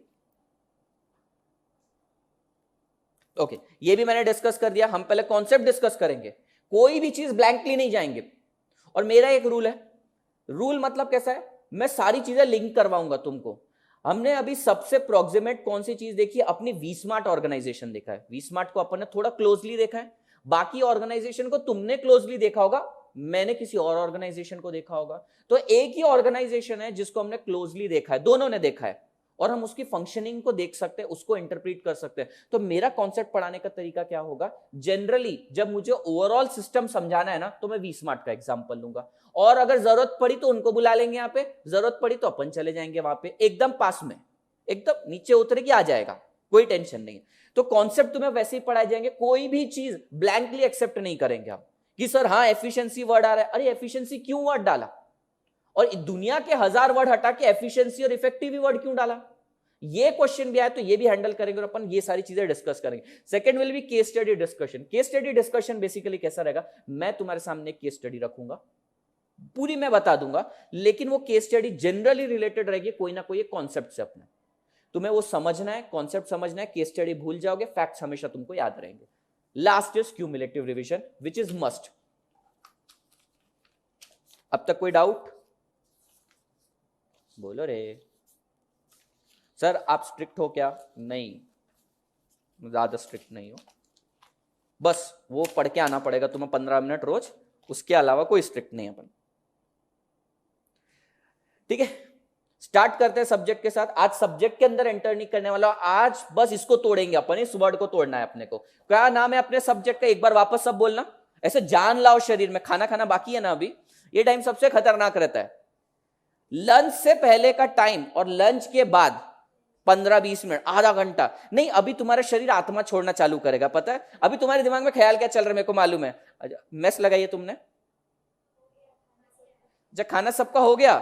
ओके, ये भी मैंने डिस्कस कर दिया। हम पहले कॉन्सेप्ट डिस्कस करेंगे, कोई भी चीज ब्लैंकली नहीं जाएंगे। और मेरा एक रूल है, रूल मतलब कैसा है, मैं सारी चीजें लिंक करवाऊंगा तुमको। हमने अभी सबसे प्रोक्सिमेट कौन सी चीज देखी? अपनी वी स्मार्ट ऑर्गेनाइजेशन देखा है। वी स्मार्ट को अपन ने थोड़ा क्लोजली देखा है, बाकी ऑर्गेनाइजेशन को तुमने क्लोजली देखा होगा, मैंने किसी और ऑर्गेनाइजेशन को देखा होगा। तो एक ही ऑर्गेनाइजेशन है जिसको हमने क्लोजली देखा है, दोनों ने देखा है, और हम उसकी फंक्शनिंग को देख सकते हैं, उसको इंटरप्रीट कर सकते हैं। तो मेरा कॉन्सेप्ट पढ़ाने का तरीका क्या होगा, जनरली जब मुझे ओवरऑल सिस्टम समझाना है ना, तो मैं वी स्मार्ट का एग्जांपल लूंगा, और अगर जरूरत पड़ी तो उनको बुला लेंगे यहाँ पे, जरूरत पड़ी तो अपन चले जाएंगे वहां पे, एकदम पास में, एकदम नीचे उतर के आ जाएगा, कोई टेंशन नहीं। तो कॉन्सेप्ट तुम्हें वैसे ही पढ़ाए जाएंगे, कोई भी चीज ब्लैंकली एक्सेप्ट नहीं करेंगे हम कि सर हाँ एफिशिएंसी वर्ड आ रहा है। अरे एफिशिएंसी क्यों वर्ड डाला, और दुनिया के 1000 वर्ड हटा के एफिशिएंसी और इफेक्टिव वर्ड क्यों डाला? ये क्वेश्चन भी आया तो ये भी हैंडल करेंगे, और अपन ये सारी चीजें डिस्कस करेंगे। Second will be case study discussion. Case study discussion basically कैसा रहेगा, मैं तुम्हारे सामने केस स्टडी रखूंगा, पूरी मैं बता दूंगा, लेकिन वो केस स्टडी जनरली रिलेटेड रहेगी कोई ना कोई कॉन्सेप्ट से अपने। तुम्हें वो समझना है, कॉन्सेप्ट समझना है, केस स्टडी भूल जाओगे, फैक्ट्स हमेशा तुमको याद रहेंगे। Last is cumulative revision which is must. अब तक कोई डाउट? बोलो रे। सर आप स्ट्रिक्ट हो क्या? नहीं, ज्यादा स्ट्रिक्ट नहीं हो, बस वो पढ़ के आना पड़ेगा तुम्हें 15 मिनट रोज, उसके अलावा कोई स्ट्रिक्ट नहीं है अपन। ठीक है, स्टार्ट करते हैं सब्जेक्ट के साथ। आज सब्जेक्ट के अंदर एंटर नहीं करने वाला, आज बस इसको तोड़ेंगे अपन, इस वर्ड को तोड़ना है अपने को। क्या नाम है अपने सब्जेक्ट का, एक बार वापस सब बोलना, ऐसे जान लाओ शरीर में। खाना खाना बाकी है ना अभी, ये टाइम सबसे खतरनाक रहता है। लंच से पहले का टाइम और लंच के बाद 15-20 मिनट, आधा घंटा नहीं, अभी तुम्हारा शरीर आत्मा छोड़ना चालू करेगा। पता है अभी तुम्हारे दिमाग में ख्याल क्या चल रहा है, मेरे को मालूम है। मेस लगाइए तुमने, जब खाना सबका हो गया।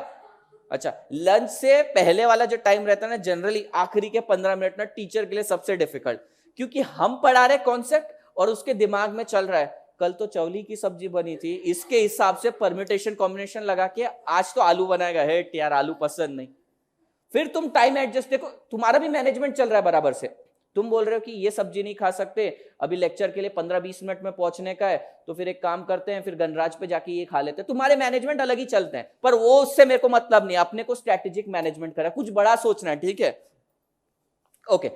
अच्छा, लंच से पहले वाला जो टाइम रहता है ना, जनरली आखिरी के 15 मिनट ना टीचर के लिए सबसे डिफिकल्ट, क्योंकि हम पढ़ा रहे कॉन्सेप्ट और उसके दिमाग में चल रहा है कल तो चौली की सब्जी बनी थी, इसके हिसाब से परम्यूटेशन कॉम्बिनेशन लगा के आज तो आलू बनाएगा। हेट यार, आलू पसंद नहीं। फिर तुम टाइम एडजस्ट, देखो तुम्हारा भी मैनेजमेंट चल रहा है बराबर से। तुम बोल रहे हो कि ये सब्जी नहीं खा सकते, अभी लेक्चर के लिए 15-20 मिनट में पहुंचने का है, तो फिर एक काम करते हैं, फिर गणराज पे जाके ये खा लेते हैं। तुम्हारे मैनेजमेंट अलग ही चलते हैं, पर वो उससे मेरे को मतलब नहीं। अपने को स्ट्रेटेजिक मैनेजमेंट करा, कुछ बड़ा सोचना है, ठीक है। ओके,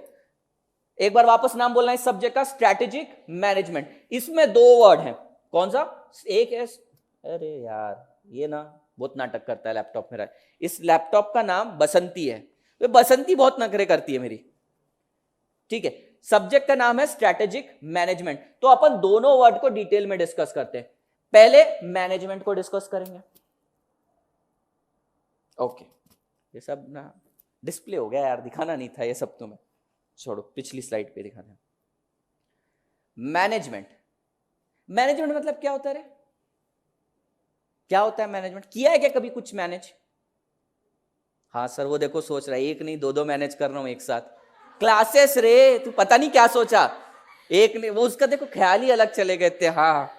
एक बार वापस नाम बोलना है इस सब्जेक्ट का, स्ट्रेटेजिक मैनेजमेंट। इसमें 2 वर्ड हैं, कौन सा, एक है, अरे यार ये ना बहुत नाटक करता है लैपटॉप मेरा। इस लैपटॉप का नाम बसंती है, तो बसंती बहुत नखरे करती है मेरी, ठीक है। सब्जेक्ट का नाम है स्ट्रेटेजिक मैनेजमेंट। तो अपन दोनों वर्ड को डिटेल में डिस्कस करते हैं। पहले मैनेजमेंट को डिस्कस करेंगे। ओके, ये सब ना डिस्प्ले हो गया यार, दिखाना नहीं था ये सब तुम्हें, छोड़ो पिछली स्लाइड पे दिखाते हैं। मैनेजमेंट, मैनेजमेंट मतलब क्या होता है रे, क्या होता है मैनेजमेंट? किया है क्या कभी कुछ मैनेज? हाँ सर, वो देखो सोच रहा है, एक नहीं 2-2 मैनेज कर रहा हूं एक साथ। क्लासेस रे, तू पता नहीं क्या सोचा, एक नहीं, वो उसका देखो ख्याल ही अलग चले गए थे। हाँ,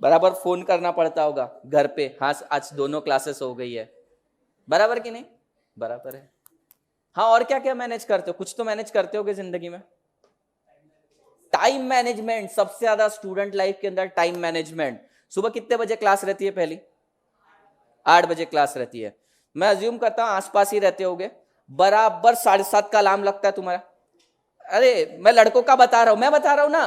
बराबर फोन करना पड़ता होगा घर पे, हाँ आज दोनों क्लासेस हो गई है, बराबर कि नहीं? बराबर है। हाँ, और क्या क्या मैनेज करते हो? कुछ तो मैनेज करते होगे जिंदगी में। टाइम मैनेजमेंट, सबसे ज्यादा स्टूडेंट लाइफ के अंदर टाइम मैनेजमेंट। सुबह कितने बजे क्लास रहती है पहली? 8 बजे क्लास रहती है। मैं अज्यूम करता हूं आसपास ही रहते होगे, बराबर 7:30 का अलार्म लगता है तुम्हारा। अरे मैं लड़कों का बता रहा हूं, मैं बता रहा हूं ना।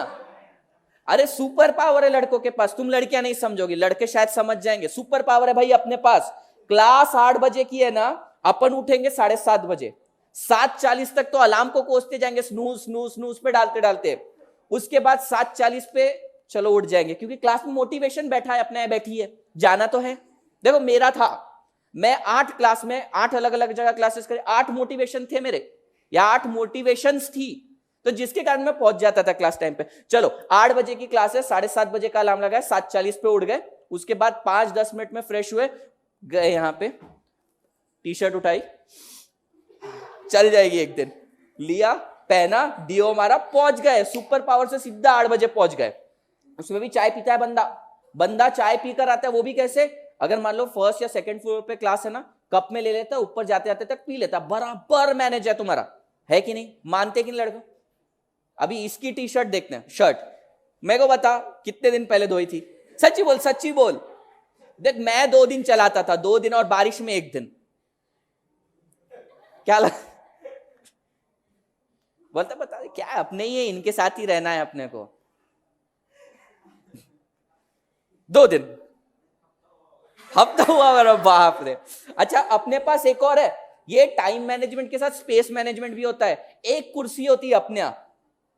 अरे सुपर पावर है लड़कों के पास, तुम लड़कियां नहीं समझोगी, लड़के शायद समझ जाएंगे। सुपर पावर है भाई अपने पास। क्लास 8 बजे की है ना, अपन उठेंगे 7:30 बजे, 7:40 तक तो अलार्म को कोसते जाएंगे, स्नूज स्नूज स्नूज पे डालते डालते। उसके बाद 7:40 पे चलो उठ जाएंगे, क्योंकि क्लास में मोटिवेशन बैठा है, अपने बैठी है, जाना तो है। देखो मेरा था, मैं 8 क्लास में 8 अलग अलग जगह क्लासेस करे, 8 मोटिवेशन थे मेरे, या 8 मोटिवेशंस थी, तो जिसके कारण मैं पहुंच जाता था क्लास टाइम पे। चलो 8 बजे की क्लास है, 7:30 बजे का अलार्म लगा है, 7:40 पे उठ गए। उसके बाद 5-10 मिनट में फ्रेश हुए, गए यहां पे, टी शर्ट उठाई, चल जाएगी एक दिन, लिया पहना, डीओ मारा, पहुंच गए। सुपर पावर से सीधा 8 बजे पहुंच गए। उसमें भी चाय पीता है बंदा, बंदा चाय पीकर आता है, वो भी कैसे, अगर मान लो फर्स्ट या सेकंड फ्लोर पे क्लास है ना, कप में ले लेता, ऊपर जाते जाते तक पी लेता। बराबर मैनेज है तुम्हारा, है कि नहीं? मानते कि नहीं लड़कों? अभी इसकी टी शर्ट देखते हैं, शर्ट मेरे को बता कितने दिन पहले धोई थी, सच्ची बोल सच्ची बोल। देख मैं 2 दिन चलाता था, 2 दिन और बारिश में 1 दिन, क्या बोलता बता क्या है, अपने ही है, इनके साथ ही रहना है अपने को। 2 दिन, हफ्ता हुआ मेरा, बाप रे। अच्छा, अपने पास एक और है, ये टाइम मैनेजमेंट के साथ स्पेस मैनेजमेंट भी होता है। एक कुर्सी होती है अपने यहाँ,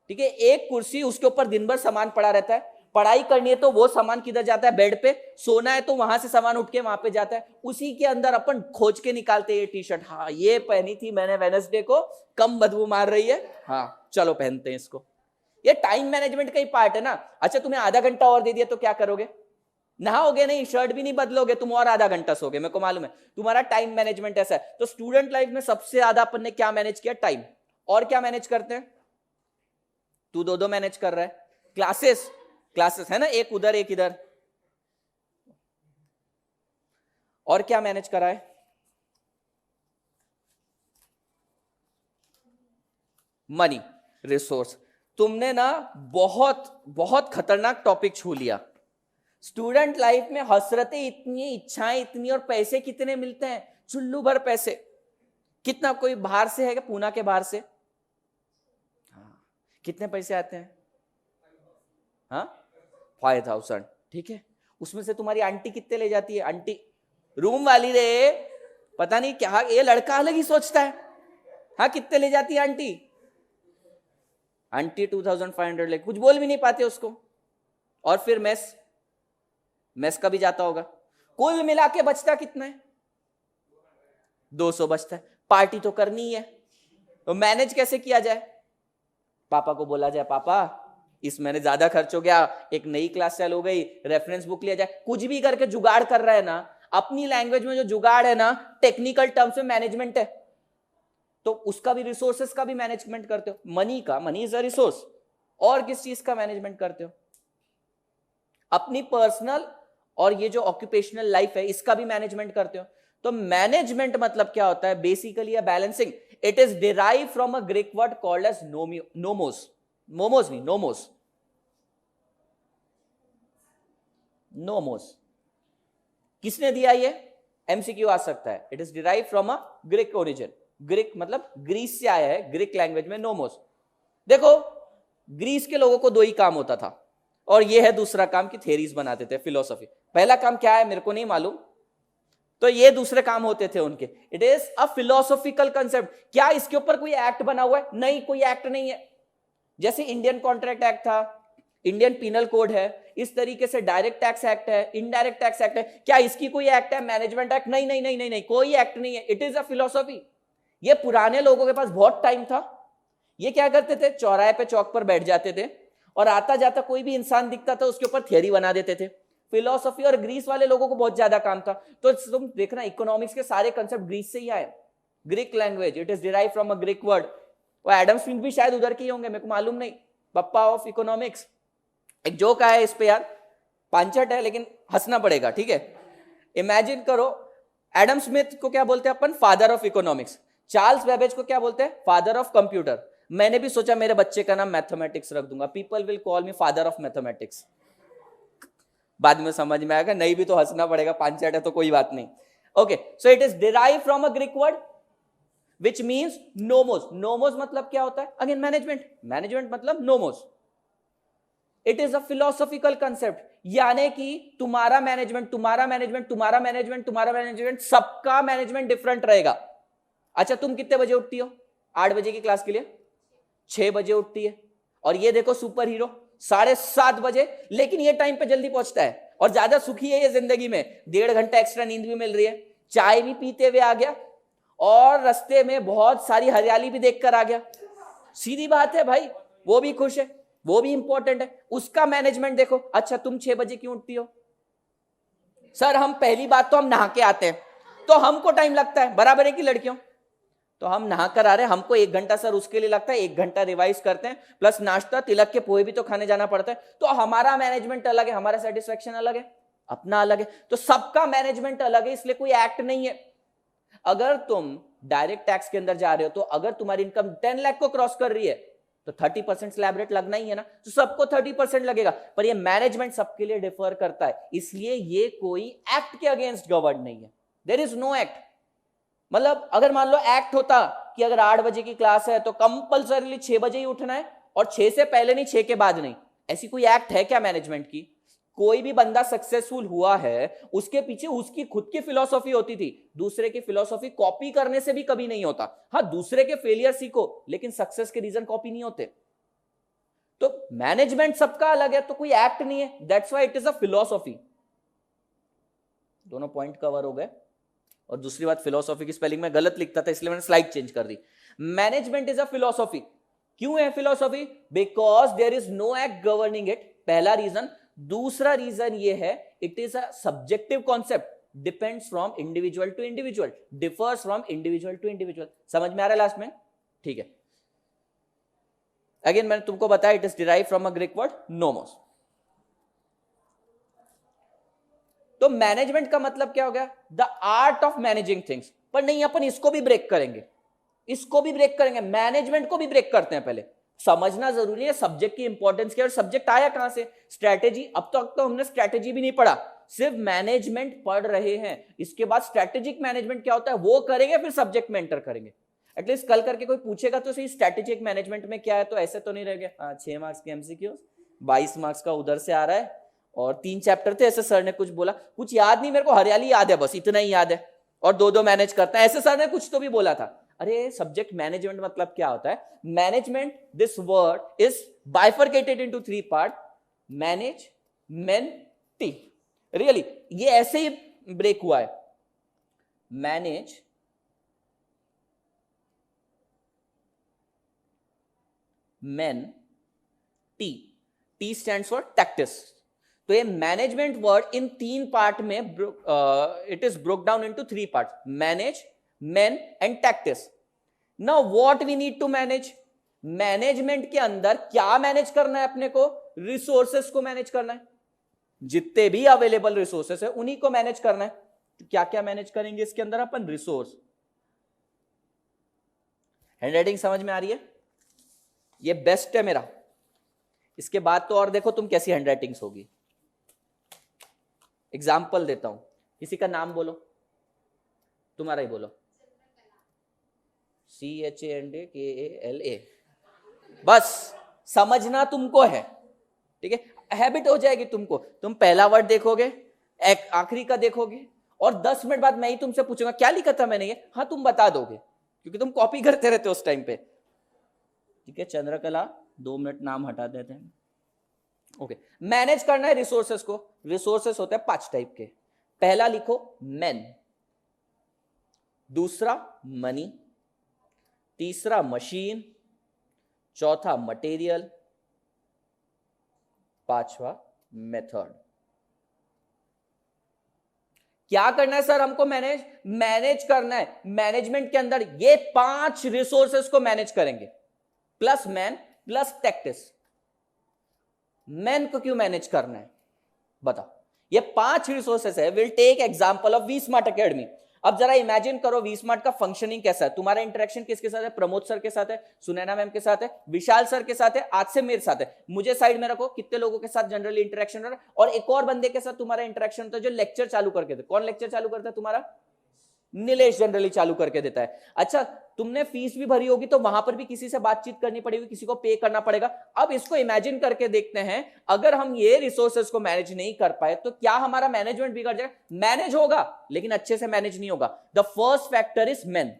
ठीक है, एक कुर्सी, उसके ऊपर दिन भर सामान पड़ा रहता है। पढ़ाई करनी है तो वो सामान किधर जाता है? बेड पे। सोना है तो वहां से सामान उठ के वहां पे जाता है। उसी के अंदर अपन खोज के निकालते हैं ये टी शर्ट, हाँ ये पहनी थी मैंने वेडनेसडे को, कम बदबू मार रही है, हाँ चलो पहनते हैं इसको। ये टाइम मैनेजमेंट का ही पार्ट है ना। अच्छा, तुम्हें आधा घंटा और दे दिया तो क्या करोगे? नहाओगे नहीं, शर्ट भी नहीं बदलोगे तुम, और आधा घंटा सोगे, मेरे को मालूम है। तुम्हारा टाइम मैनेजमेंट ऐसा है। तो स्टूडेंट लाइफ में सबसे ज्यादा अपन ने क्या मैनेज किया? टाइम। और क्या मैनेज करते हैं? तू 2-2 मैनेज कर रहा है। क्लासेस, क्लासेस है ना, एक उधर एक इधर। और क्या मैनेज करा है? Money, resource. तुमने ना बहुत बहुत खतरनाक टॉपिक छू लिया। स्टूडेंट लाइफ में हसरतें इतनी, इच्छाएं इतनी, और पैसे कितने मिलते हैं? चुल्लू भर पैसे। कितना, कोई बाहर से है क्या, पूना के बाहर से? हाँ, कितने पैसे आते हैं? हाँ 5,000, ठीक है। उसमें से तुम्हारी आंटी कितने ले जाती है? आंटी रूम वाली रे, पता नहीं क्या, ये लड़का अलग ही सोचता है। हाँ कितने ले जाती है आंटी? आंटी 2500 ले, कुछ बोल भी नहीं पाते उसको। और फिर मेस का भी जाता होगा। कुल मिला के बचता कितना है? 200 बचता है। पार्टी तो करनी ही है, तो मैनेज कैसे किया जाए? पापा को बोला जाए, पापा इस महीने ज्यादा खर्च हो गया, एक नई क्लास चालू हो गई, रेफरेंस बुक लिया जाए। कुछ भी करके जुगाड़ कर रहा है ना, अपनी लैंग्वेज में जो जुगाड़ है ना, टेक्निकल टर्म्स में मैनेजमेंट है, तो उसका भी, रिसोर्सेस का भी मैनेजमेंट करते हो। मनी का, मनी इज अ रिसोर्स। और किस चीज का मैनेजमेंट करते हो? अपनी पर्सनल और ये जो ऑक्यूपेशनल लाइफ है इसका भी मैनेजमेंट करते हो। तो मैनेजमेंट मतलब क्या होता है? Basically a balancing. It is derive from a Greek word called as nomos. Momos नहीं, नोमोस। नोमोस किसने दिया? ये एमसीक्यू आ सकता है। It is derive from a Greek origin. Greek मतलब ग्रीस से आया है, ग्रीक लैंग्वेज में नोमोस। देखो ग्रीस के लोगों को दो ही काम होता था, और ये है दूसरा काम कि थेरीज बनाते थे, फिलोसफी। पहला काम क्या है मेरे को नहीं मालूम, तो ये दूसरे काम होते थे उनके। It is a philosophical concept. क्या इसके ऊपर कोई एक्ट बना हुआ है? नहीं, कोई एक्ट नहीं है। जैसे इंडियन कॉन्ट्रैक्ट एक्ट था, इंडियन पिनल कोड है, इस तरीके से डायरेक्ट टैक्स एक्ट है, इनडायरेक्ट टैक्स एक्ट है। क्या इसकी कोई एक्ट है? Management act? नहीं नहीं नहीं नहीं नहीं, कोई एक्ट नहीं है। It is a philosophy. ये पुराने लोगों के पास बहुत टाइम था। ये क्या करते थे? चौराहे पे, चौक पर बैठ जाते थे, और आता जाता कोई भी इंसान दिखता था उसके ऊपर थियरी बना देते थे, फिलोसॉफी। और ग्रीस वाले लोगों को बहुत ज्यादा काम था। तो तुम देखना, इकोनॉमिक्स के सारे कंसेप्ट ग्रीस से ही आए। Greek language, it is derive from a Greek word. और एडम स्मिथ भी शायद उधर के ही होंगे, मेरे को मालूम नहीं। पप्पा ऑफ इकोनॉमिक्स। एक जोक आया इस पे यार, पांचट है लेकिन हंसना पड़ेगा, ठीक है? इमेजिन करो, एडम स्मिथ को क्या बोलते हैं अपन? Father of economics. Charles Babbage को क्या बोलते हैं? Father of computer. मैंने भी सोचा मेरे बच्चे का नाम मैथमेटिक्स रख दूंगा, people will call me father of mathematics. बाद में समझ में आएगा, नहीं भी तो हंसना पड़ेगा, पांचट है तो कोई बात नहीं। Okay, so it is derive from a Greek word which means nomos. Nomos मतलब क्या होता है? Again management. मैनेजमेंट मतलब nomos. It is a philosophical concept, यानी कि तुम्हारा मैनेजमेंट, तुम्हारा मैनेजमेंट, तुम्हारा मैनेजमेंट, तुम्हारा मैनेजमेंट, सबका मैनेजमेंट डिफरेंट रहेगा। अच्छा, तुम कितने बजे उठती हो 8 बजे की क्लास के लिए? 6 बजे उठती है। और ये देखो सुपर हीरो 7:30 बजे, लेकिन ये टाइम पे जल्दी पहुंचता है और ज्यादा सुखी है ये जिंदगी में। 1.5 घंटा एक्स्ट्रा नींद भी मिल रही है, चाय भी पीते हुए आ गया, और रास्ते में बहुत सारी हरियाली भी देखकर आ गया। सीधी बात है भाई, वो भी खुश है, वो भी इंपॉर्टेंट है। उसका मैनेजमेंट देखो। अच्छा, तुम 6 बजे क्यों उठती हो? सर हम, पहली बात तो हम नहा के आते हैं, तो हमको टाइम लगता है, बराबर है कि लड़कियों? तो हम नहा कर आ रहे हैं, हमको 1 घंटा सर उसके लिए लगता है, 1 घंटा रिवाइज करते हैं, प्लस नाश्ता, तिलक के पोहे भी तो खाने जाना पड़ता है। तो हमारा मैनेजमेंट अलग है, हमारा सेटिस्फेक्शन अलग है, अपना अलग है। तो सबका मैनेजमेंट अलग है, इसलिए कोई एक्ट नहीं है। अगर तुम डायरेक्ट टैक्स के अंदर जा रहे हो, तो अगर तुम्हारी इनकम 10 लाख को क्रॉस कर रही है तो 30% स्लैब रेट लगना ही है ना, तो सबको 30% लगेगा। पर ये मैनेजमेंट सबके लिए डिफर करता है, इसलिए ये कोई एक्ट के अगेंस्ट गवर्न नहीं है। There is no act. मतलब अगर मान लो एक्ट होता कि अगर 8 बजे की क्लास है तो कंपल्सरीली 6 बजे ही उठना है, और 6 से पहले नहीं, 6 के बाद नहीं, ऐसी कोई एक्ट है क्या मैनेजमेंट की? कोई भी बंदा सक्सेसफुल हुआ है, उसके पीछे उसकी खुद की फिलॉसफी होती थी। दूसरे की फिलॉसफी कॉपी करने से भी कभी नहीं होता। हाँ, दूसरे के फेलियर सीखो, लेकिन सक्सेस के रीजन कॉपी नहीं होते। तो मैनेजमेंट सबका अलग है, तो कोई एक्ट नहीं है। That's why it is a philosophy. दोनों पॉइंट कवर हो गए। और दूसरी बात, फिलॉसफी की स्पेलिंग में गलत लिखता था, इसलिए मैंने स्लाइड चेंज कर दी। Management is a philosophy. क्यों है philosophy? Because there is no act governing it, पहला रीजन। दूसरा रीजन ये है, it is a subjective concept, depends from individual to individual, differs from individual to individual. समझ में आ रहा है लास्ट में? ठीक है। अगेन मैंने तुमको बताया, it is derive from a Greek word nomos. तो मैनेजमेंट का मतलब क्या हो गया? The art of managing things. पर नहीं, अपन इसको भी ब्रेक करेंगे, इसको भी ब्रेक करेंगे, मैनेजमेंट को भी ब्रेक करते हैं। पहले समझना जरूरी है सब्जेक्ट की इंपॉर्टेंस क्या है, और सब्जेक्ट आया कहां से? स्ट्रैटेजी। अब तक तो हमने स्ट्रैटेजी भी नहीं पढ़ा, सिर्फ मैनेजमेंट पढ़ रहे हैं। इसके बाद स्ट्रैटेजिक मैनेजमेंट क्या होता है वो करेंगे, फिर सब्जेक्ट में एंटर करेंगे। एटलीस्ट कल करके कोई पूछेगा तो सही स्ट्रैटेजिक मैनेजमेंट में क्या है, तो ऐसे तो नहीं रहेगा। हाँ, 6 मार्क्स के एमसीक्यू, 22 मार्क्स का उधर से आ रहा है, और 3 चैप्टर थे, ऐसे सर ने कुछ बोला, कुछ याद नहीं मेरे को, हरियाली याद है, बस इतना ही याद है। और दो दो मैनेज करता है, ऐसे सर ने कुछ तो भी बोला था। अरे सब्जेक्ट मैनेजमेंट मतलब क्या होता है? Management, this word is bifurcated into 3 part, manage, men, T. Really ये ऐसे ही ब्रेक हुआ है। Manage, men, T. T stands for tactics. तो ये मैनेजमेंट वर्ड इन 3 पार्ट में it is broke down into 3 part, manage, men and tactics. Now what we need to manage? Management के अंदर क्या मैनेज करना है अपने को? रिसोर्सेस को मैनेज करना है, जितने भी अवेलेबल रिसोर्सेस है उन्हीं को मैनेज करना है। तो क्या क्या मैनेज करेंगे इसके अंदर अपन? रिसोर्स। हैंडराइटिंग समझ में आ रही है? ये बेस्ट है मेरा। इसके बाद तो और देखो तुम कैसी हैंडराइटिंग्स होगी। एग्जाम्पल देता हूं, किसी का नाम बोलो, तुम्हारा ही बोलो। CHANDKALA। बस समझना तुमको है, ठीक है? हैबिट हो जाएगी तुमको। तुम पहला वर्ड देखोगे, आखिरी का देखोगे, और 10 मिनट बाद मैं ही तुमसे पूछूंगा क्या लिखा था मैंने ये, हाँ तुम बता दोगे, क्योंकि तुम कॉपी करते रहते हो उस टाइम पे। ठीक है, चंद्रकला 2 मिनट नाम हटा देते हैं। ओके, मैनेज करना है रिसोर्सेस को। रिसोर्सेस होते हैं 5 टाइप के। पहला लिखो मैन, दूसरा मनी, तीसरा मशीन, चौथा मटेरियल, पांचवा मेथड। क्या करना है सर हमको? मैनेज करना है। मैनेजमेंट के अंदर ये 5 रिसोर्सेस को मैनेज करेंगे, plus man plus tactics. Man को क्यों मैनेज करना है बताओ? ये 5 रिसोर्सेस है। Will take example of V Smart Academy. अब जरा इमेजिन करो वी स्मार्ट का फंक्शनिंग कैसा है। तुम्हारा इंटरेक्शन किसके साथ है? प्रमोद सर के साथ है, सुनैना मैम के साथ है, विशाल सर के साथ है, आज से मेरे साथ है। मुझे साइड में रखो, कितने लोगों के साथ जनरली इंटरेक्शन हो रहा है? और एक और बंदे के साथ तुम्हारा इंटरेक्शन होता है जो लेक्चर चालू करके दे। कौन लेक्चर चालू करता है तुम्हारा? नीलेश जनरली चालू करके देता है। अच्छा, तुमने फीस भी भरी होगी तो वहां पर भी किसी से बातचीत करनी पड़ेगी, किसी को पे करना पड़ेगा। अब इसको इमेजिन करके देखते हैं, अगर हम ये रिसोर्सेज को मैनेज नहीं कर पाए तो क्या हमारा मैनेजमेंट बिगड़ जाएगा? मैनेज होगा लेकिन अच्छे से मैनेज नहीं होगा। The first factor is man.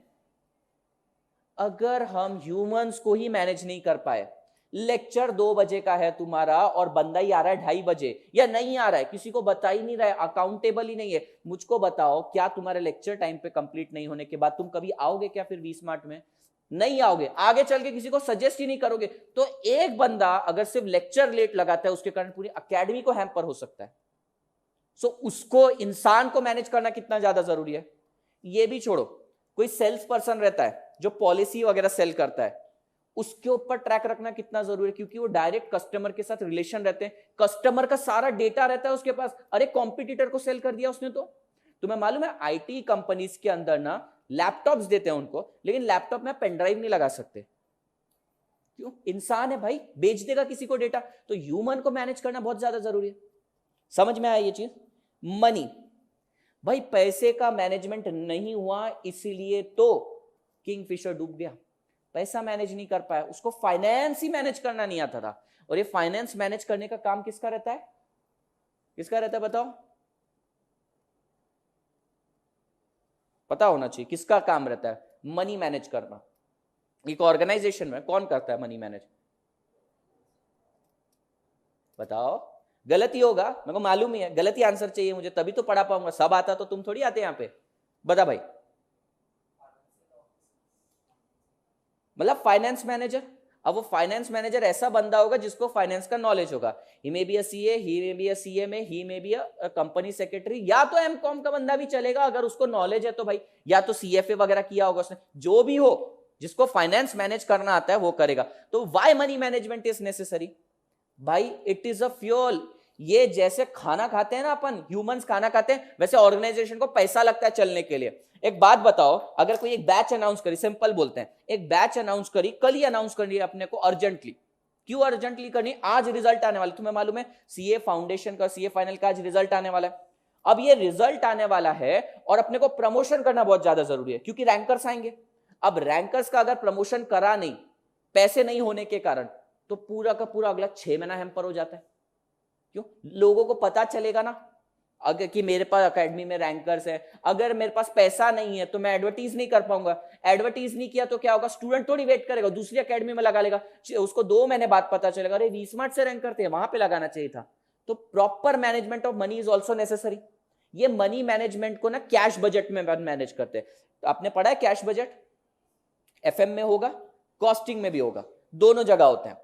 अगर हम ह्यूमंस को ही मैनेज नहीं कर पाए, लेक्चर 2 बजे का है तुम्हारा और बंदा ही आ रहा है 2:30 बजे, या नहीं आ रहा है, किसी को बता ही नहीं रहा है, अकाउंटेबल ही नहीं है, मुझको बताओ क्या तुम्हारे लेक्चर टाइम पे कंप्लीट नहीं होने के बाद तुम कभी आओगे क्या फिर वी स्मार्ट में? नहीं आओगे। आगे चल के किसी को सजेस्ट ही नहीं करोगे। तो एक बंदा अगर सिर्फ लेक्चर लेट लगाता है उसके कारण पूरी अकेडमी को हैम्पर हो सकता है। सो उसको, इंसान को मैनेज करना कितना ज्यादा जरूरी है। ये भी छोड़ो, कोई सेल्स पर्सन रहता है जो पॉलिसी वगैरह सेल करता है, उसके ऊपर ट्रैक रखना कितना जरूरी है, क्योंकि वो डायरेक्ट कस्टमर के साथ रिलेशन रहते हैं, कस्टमर का सारा डेटा रहता है उसके पास। अरे कॉम्पिटिटर को सेल कर दिया उसने तो। तुम्हें मालूम है आईटी कंपनीज के अंदर ना लैपटॉप्स देते हैं उनको, लेकिन लैपटॉप में पेन ड्राइव नहीं लगा सकते। क्यों? इंसान है भाई, बेच देगा किसी को डेटा। तो ह्यूमन को मैनेज करना बहुत ज्यादा जरूरी है। समझ में आया ये चीज? मनी, भाई पैसे का मैनेजमेंट नहीं हुआ इसीलिए तो किंगफिशर डूब गया। पैसा मैनेज नहीं कर पाया, उसको फाइनेंस ही मैनेज करना नहीं आता था। और ये फाइनेंस मैनेज करने का काम किसका रहता है? किसका रहता है बताओ? पता होना चाहिए किसका काम रहता है मनी मैनेज करना। एक ऑर्गेनाइजेशन में कौन करता है मनी मैनेज? बताओ। गलती होगा, मेरे को मालूम ही है, गलती आंसर चाहिए मुझे, तभी तो पढ़ा पाऊंगा। सब आता तो तुम थोड़ी आते यहां पे। बता भाई। मतलब फाइनेंस मैनेजर। अब वो फाइनेंस मैनेजर ऐसा बंदा होगा जिसको फाइनेंस का नॉलेज होगा। He may be a CA, he may be a CMA, he may be a company secretary, या तो एमकॉम का बंदा भी चलेगा अगर उसको नॉलेज है तो भाई, या तो सीएफए वगैरह किया होगा उसने। जो भी हो, जिसको फाइनेंस मैनेज करना आता है वो करेगा। तो why money management is necessary? भाई इट इज अ फ्यूल। ये जैसे खाना खाते हैं ना अपन, ह्यूमंस खाना खाते हैं, वैसे ऑर्गेनाइजेशन को पैसा लगता है चलने के लिए। एक बात बताओ, अगर कोई एक बैच अनाउंस करी, सिंपल बोलते हैं, एक बैच अनाउंस करी, कल ही अनाउंस करनी है अपने को अर्जेंटली। क्यों अर्जेंटली करनी? आज रिजल्ट आने वाला, तुम्हें मालूम है सीए फाउंडेशन का, सीए फाइनल का आज रिजल्ट आने वाला है। अब ये रिजल्ट आने वाला है और अपने को प्रमोशन करना बहुत ज्यादा जरूरी है, क्योंकि रैंकर्स आएंगे। अब रैंकर्स का अगर प्रमोशन करा नहीं, पैसे नहीं होने के कारण, तो पूरा का पूरा अगला 6 महीना हैम्पर हो जाता है। क्यों? लोगों को पता चलेगा ना अगर कि मेरे पास एकेडमी में रैंकर्स है, अगर मेरे पास पैसा नहीं है तो मैं एडवर्टीज नहीं कर पाऊंगा, एडवर्टीज नहीं किया तो क्या होगा, स्टूडेंट थोड़ी वेट करेगा, दूसरी एकेडमी में लगा लेगा, उसको 2 महीने बाद पता चलेगा अरे वी स्मार्ट से रैंकर थे, वहां पे लगाना चाहिए था। तो proper management of money is also necessary. ये मनी मैनेजमेंट को ना कैश बजट में मैनेज करते हैं। तो आपने पढ़ा है कैश बजट, एफएम में होगा, कॉस्टिंग में भी होगा, दोनों जगह होते हैं।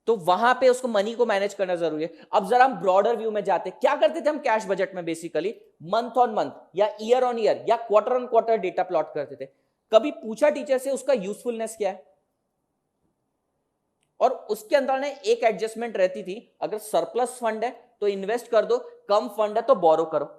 तो वहां पे उसको मनी को मैनेज करना जरूरी है। अब जरा हम ब्रॉडर व्यू में जाते, क्या करते थे हम कैश बजट में, बेसिकली मंथ ऑन मंथ या ईयर ऑन ईयर या quarter on quarter data plot करते थे। कभी पूछा टीचर से उसका यूजफुलनेस क्या है, और उसके अंदर ने एक एडजस्टमेंट रहती थी, अगर सरप्लस फंड है तो इन्वेस्ट कर दो, कम फंड है तो बोरो करो।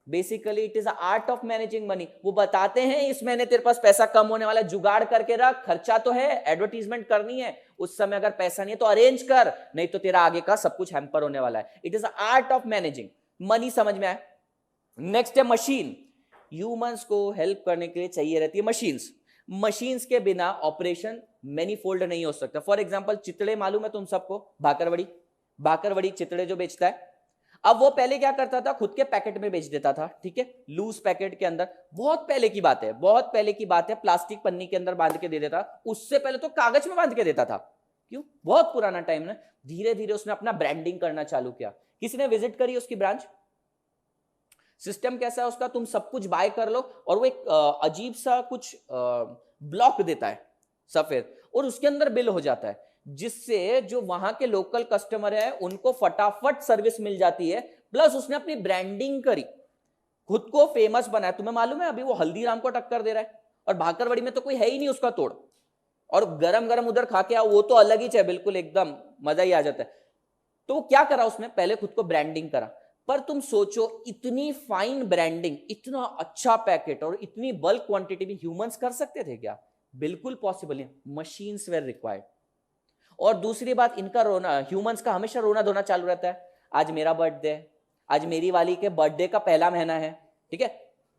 Basically it is art of managing money. वो बताते हैं इस महीने तेरे पास पैसा कम होने वाला है, जुगाड़ करके रख, खर्चा तो है, एडवर्टीजमेंट करनी है, उस समय अगर पैसा नहीं है तो अरेंज कर, नहीं तो तेरा आगे का सब कुछ हैम्पर होने वाला है। It is art of managing money, समझ में आया। नेक्स्ट है मशीन। ह्यूमंस को हेल्प करने के लिए चाहिए रहती है मशीन्स। मशीन्स के बिना ऑपरेशन मेनी फोल्ड नहीं हो सकता। फॉर एग्जाम्पल चितड़े मालूम है तुम सबको, भाकरवड़ी, भाकरवड़ी चितड़े जो बेचता है, अब वो पहले क्या करता था, खुद के पैकेट में बेच देता था, ठीक है, लूज पैकेट के अंदर। बहुत पहले की बात है, बहुत पहले की बात है, प्लास्टिक पन्नी के अंदर बांध के दे देता, उससे पहले तो कागज में बांध के देता था। क्यों, बहुत पुराना टाइम ना। धीरे धीरे उसने अपना ब्रांडिंग करना चालू किया। किसी ने विजिट करी उसकी ब्रांच? सिस्टम कैसा है उसका, तुम सब कुछ बाय कर लो और वो एक अजीब सा कुछ ब्लॉक देता है सफेद, और उसके अंदर बिल हो जाता है, जिससे जो वहां के लोकल कस्टमर है उनको फटाफट सर्विस मिल जाती है। प्लस उसने अपनी ब्रांडिंग करी, खुद को फेमस बनाया। तुम्हें मालूम है अभी वो हल्दीराम को टक्कर दे रहा है, और भाकरवड़ी में तो कोई है ही नहीं उसका तोड़। और गरम गरम उधर खा के आओ, वो तो अलग ही है, बिल्कुल एकदम मजा ही आ जाता है। तो क्या करा उसने, पहले खुद को ब्रांडिंग करा। पर तुम सोचो, इतनी फाइन ब्रांडिंग, इतना अच्छा पैकेट और इतनी बल्क क्वांटिटी भी ह्यूमंस कर सकते थे क्या? बिल्कुल पॉसिबल नहीं, मशीन्स वेर रिक्वायर्ड। और दूसरी बात, इनका रोना, ह्यूमंस का हमेशा रोना धोना चालू रहता है। आज मेरा बर्थडे है, आज मेरी वाली के बर्थडे का पहला महीना है, ठीक है,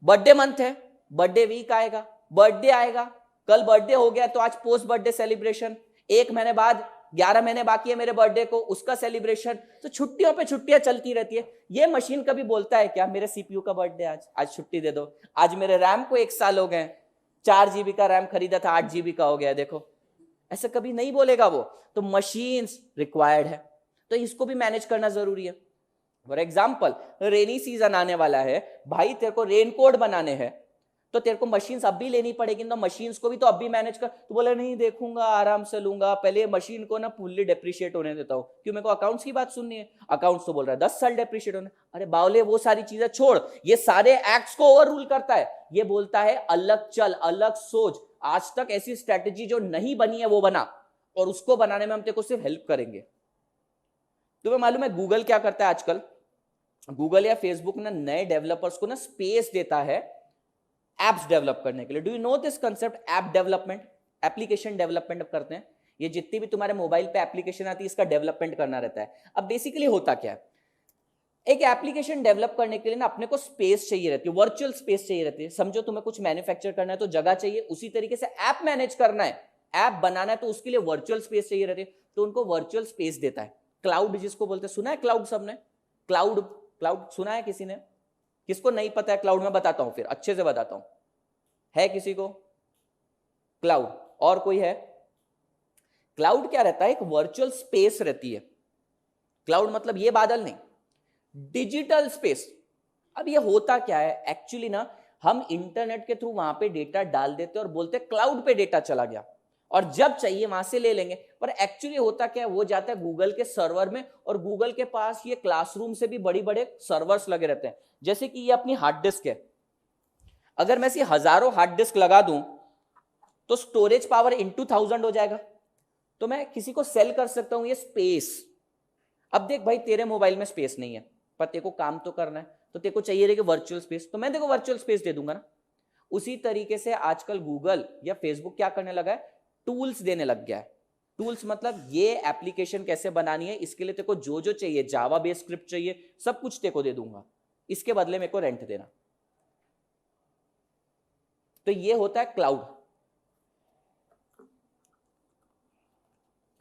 बर्थडे मंथ है, बर्थडे वीक आएगा, बर्थडे आएगा, कल बर्थडे हो गया तो आज पोस्ट बर्थडे सेलिब्रेशन, 1 महीने बाद 11 महीने बाकी है मेरे बर्थडे को, उसका सेलिब्रेशन। तो छुट्टियों पे छुट्टियां चलती रहती है। ये मशीन कभी बोलता है क्या मेरे सीपीयू का बर्थडे आज, आज छुट्टी दे दो, आज मेरे रैम को 1 साल हो गए, 4 GB का रैम खरीदा था 8 GB का हो गया देखो, ऐसा कभी नहीं बोलेगा वो। तो मशीन्स रिक्वायर्ड है, तो इसको भी मैनेज करना जरूरी है। फॉर एग्जाम्पल रेनी सीजन आने वाला है भाई, तेरे को रेनकोट बनाने हैं, तो तेरे को मशीन्स अब भी लेनी पड़ेगी, तो मशीन्स को भी तो अब भी मैनेज कर। तो बोले नहीं देखूंगा, आराम से लूंगा, पहले मशीन को ना फुल्ली डेप्रिशिएट होने देता हूं, क्यों, मेरे को अकाउंट्स की बात सुननी है। अकाउंट्स तो बोल रहा है 10 साल डेप्रिशिएट होने। अरे बावले, वो सारी चीजें छोड़, ये सारे एक्ट्स को ओवर रूल करता है। ये बोलता है अलग चल, अलग सोच, आज तक ऐसी स्ट्रेटेजी जो नहीं बनी है वो बना, और उसको बनाने में हम तेरे को सिर्फ हेल्प करेंगे। तुम्हें मालूम है गूगल क्या करता है आजकल? गूगल या फेसबुक ना नए डेवलपर्स को ना स्पेस देता है एप्स डेवलप करने के लिए। Do you know this concept, app development, application development करते हैं। ये जितनी भी तुम्हारे मोबाइल पे एप्लीकेशन आती है इसका डेवलपमेंट करना रहता है। अब बेसिकली होता क्या है, एक एप्लीकेशन डेवलप करने के लिए ना अपने को स्पेस चाहिए रहती है, वर्चुअल स्पेस चाहिए रहती है। समझो तुम्हें कुछ मैन्युफैक्चर करना है तो जगह चाहिए, उसी तरीके से ऐप मैनेज करना है, ऐप बनाना है तो उसके लिए वर्चुअल स्पेस चाहिए रहती है। तो उनको वर्चुअल स्पेस देता है क्लाउड, जिसको बोलते हैं, सुना है क्लाउड सबने? क्लाउड, क्लाउड सुना है किसी ने? किसको नहीं पता है क्लाउड? मैं बताता हूं, फिर अच्छे से बताता हूं। है किसी को क्लाउड? और कोई है? क्लाउड क्या रहता है, एक वर्चुअल स्पेस रहती है। क्लाउड मतलब ये बादल नहीं, डिजिटल स्पेस। अब ये होता क्या है एक्चुअली ना, हम इंटरनेट के थ्रू वहां पे डेटा डाल देते और बोलते क्लाउड पे डेटा चला गया, और जब चाहिए वहां से ले लेंगे। पर एक्चुअली होता क्या है, वो जाता है गूगल के सर्वर में, और गूगल के पास ये क्लासरूम से भी बड़ी बड़े सर्वर्स लगे रहते हैं। जैसे कि ये अपनी हार्ड डिस्क है, अगर मैं इसे हजारों हार्ड डिस्क लगा दूं तो स्टोरेज पावर इंटू 1000 हो जाएगा। तो मैं किसी को सेल कर सकता हूं ये स्पेस। अब देख भाई, तेरे मोबाइल में स्पेस नहीं है, पर तेरे को काम तो करना है, तो तेरे को चाहिए रहेगी वर्चुअल स्पेस, तो मैं तेरे को वर्चुअल स्पेस दे दूंगा ना। उसी तरीके से आजकल गूगल या फेसबुक क्या करने लगा है, टूल्स देने लग गया है। टूल्स मतलब ये एप्लीकेशन कैसे बनानी है, इसके लिए तेरे को जो जो चाहिए, जावा बेस्ड स्क्रिप्ट चाहिए, सब कुछ तेरे को दे दूंगा, इसके बदले मेरे को रेंट देना। तो ये होता है क्लाउड।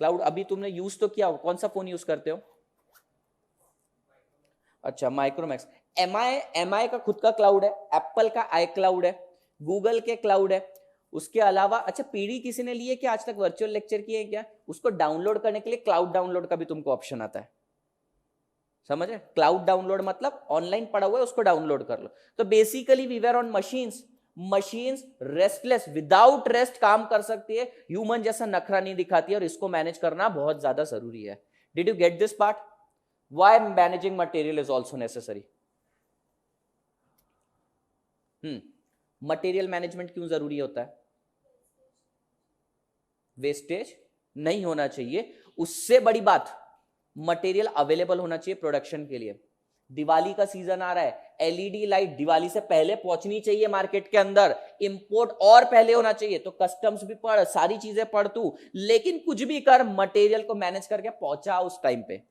क्लाउड अभी तुमने यूज तो किया, कौन सा फोन यूज करते हो? अच्छा माइक्रोमैक्स, एमआई का खुद का क्लाउड है, एप्पल का आई क्लाउड है, गूगल के क्लाउड है। उसके अलावा अच्छा पीडी किसी ने लिए क्या आज तक, वर्चुअल लेक्चर किए क्या? उसको डाउनलोड करने के लिए क्लाउड डाउनलोड का भी तुमको ऑप्शन आता है, समझे? क्लाउड डाउनलोड मतलब ऑनलाइन पड़ा हुआ है उसको डाउनलोड कर लो। तो basically we were on machines, machines restless, without rest काम कर सकती है, ह्यूमन जैसा नखरा नहीं दिखाती है, और इसको मैनेज करना बहुत ज्यादा जरूरी है। Did you get this part? Why managing material is also necessary? Material management क्यों जरूरी होता है? वेस्टेज नहीं होना चाहिए, उससे बड़ी बात मटेरियल अवेलेबल होना चाहिए प्रोडक्शन के लिए। दिवाली का सीजन आ रहा है, एलईडी लाइट दिवाली से पहले पहुंचनी चाहिए मार्केट के अंदर, इंपोर्ट और पहले होना चाहिए। तो कस्टम्स भी पढ़, सारी चीजें पढ़ तू, लेकिन कुछ भी कर मटेरियल को मैनेज करके पहुंचा उस टाइम पे।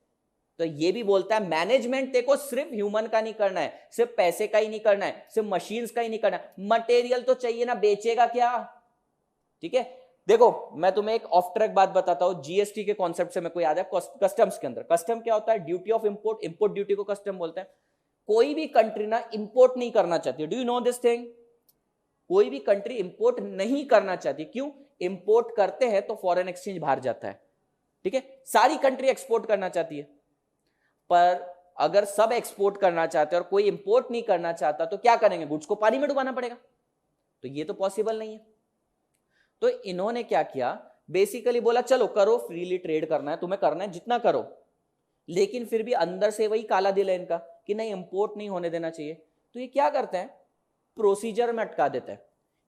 तो ये भी बोलता है मैनेजमेंट देखो सिर्फ ह्यूमन का नहीं करना है, सिर्फ पैसे का ही नहीं करना है, सिर्फ मशीन्स का ही नहीं करना है, मटेरियल तो चाहिए ना, बेचेगा क्या? ठीक है, देखो मैं तुम्हें एक ऑफ ट्रैक बात बताता हूं, जीएसटी के कॉन्सेप्ट से मेरे को याद है, कस्टम्स के अंदर कस्टम क्या होता है? Duty of import, import duty को कस्टम बोलते हैं। कोई भी कंट्री ना इंपोर्ट नहीं करना चाहती, do you know this thing? कोई भी कंट्री इंपोर्ट नहीं करना चाहती, क्यों? इंपोर्ट करते हैं तो फॉरेन एक्सचेंज बाहर जाता है, ठीक है? सारी कंट्री एक्सपोर्ट करना चाहती है, पर अगर सब एक्सपोर्ट करना चाहते हैं और कोई इंपोर्ट नहीं करना चाहता तो क्या करेंगे? गुड्स को पानी में डुबाना पड़ेगा, तो ये तो पॉसिबल नहीं है। तो इन्होंने क्या किया, बेसिकली बोला चलो करो, फ्रीली ट्रेड करना है तुम्हें, करना है जितना करो, लेकिन फिर भी अंदर से वही काला दिल है इनका कि नहीं इंपोर्ट नहीं होने देना चाहिए। तो ये क्या करते हैं, प्रोसीजर में अटका देते हैं।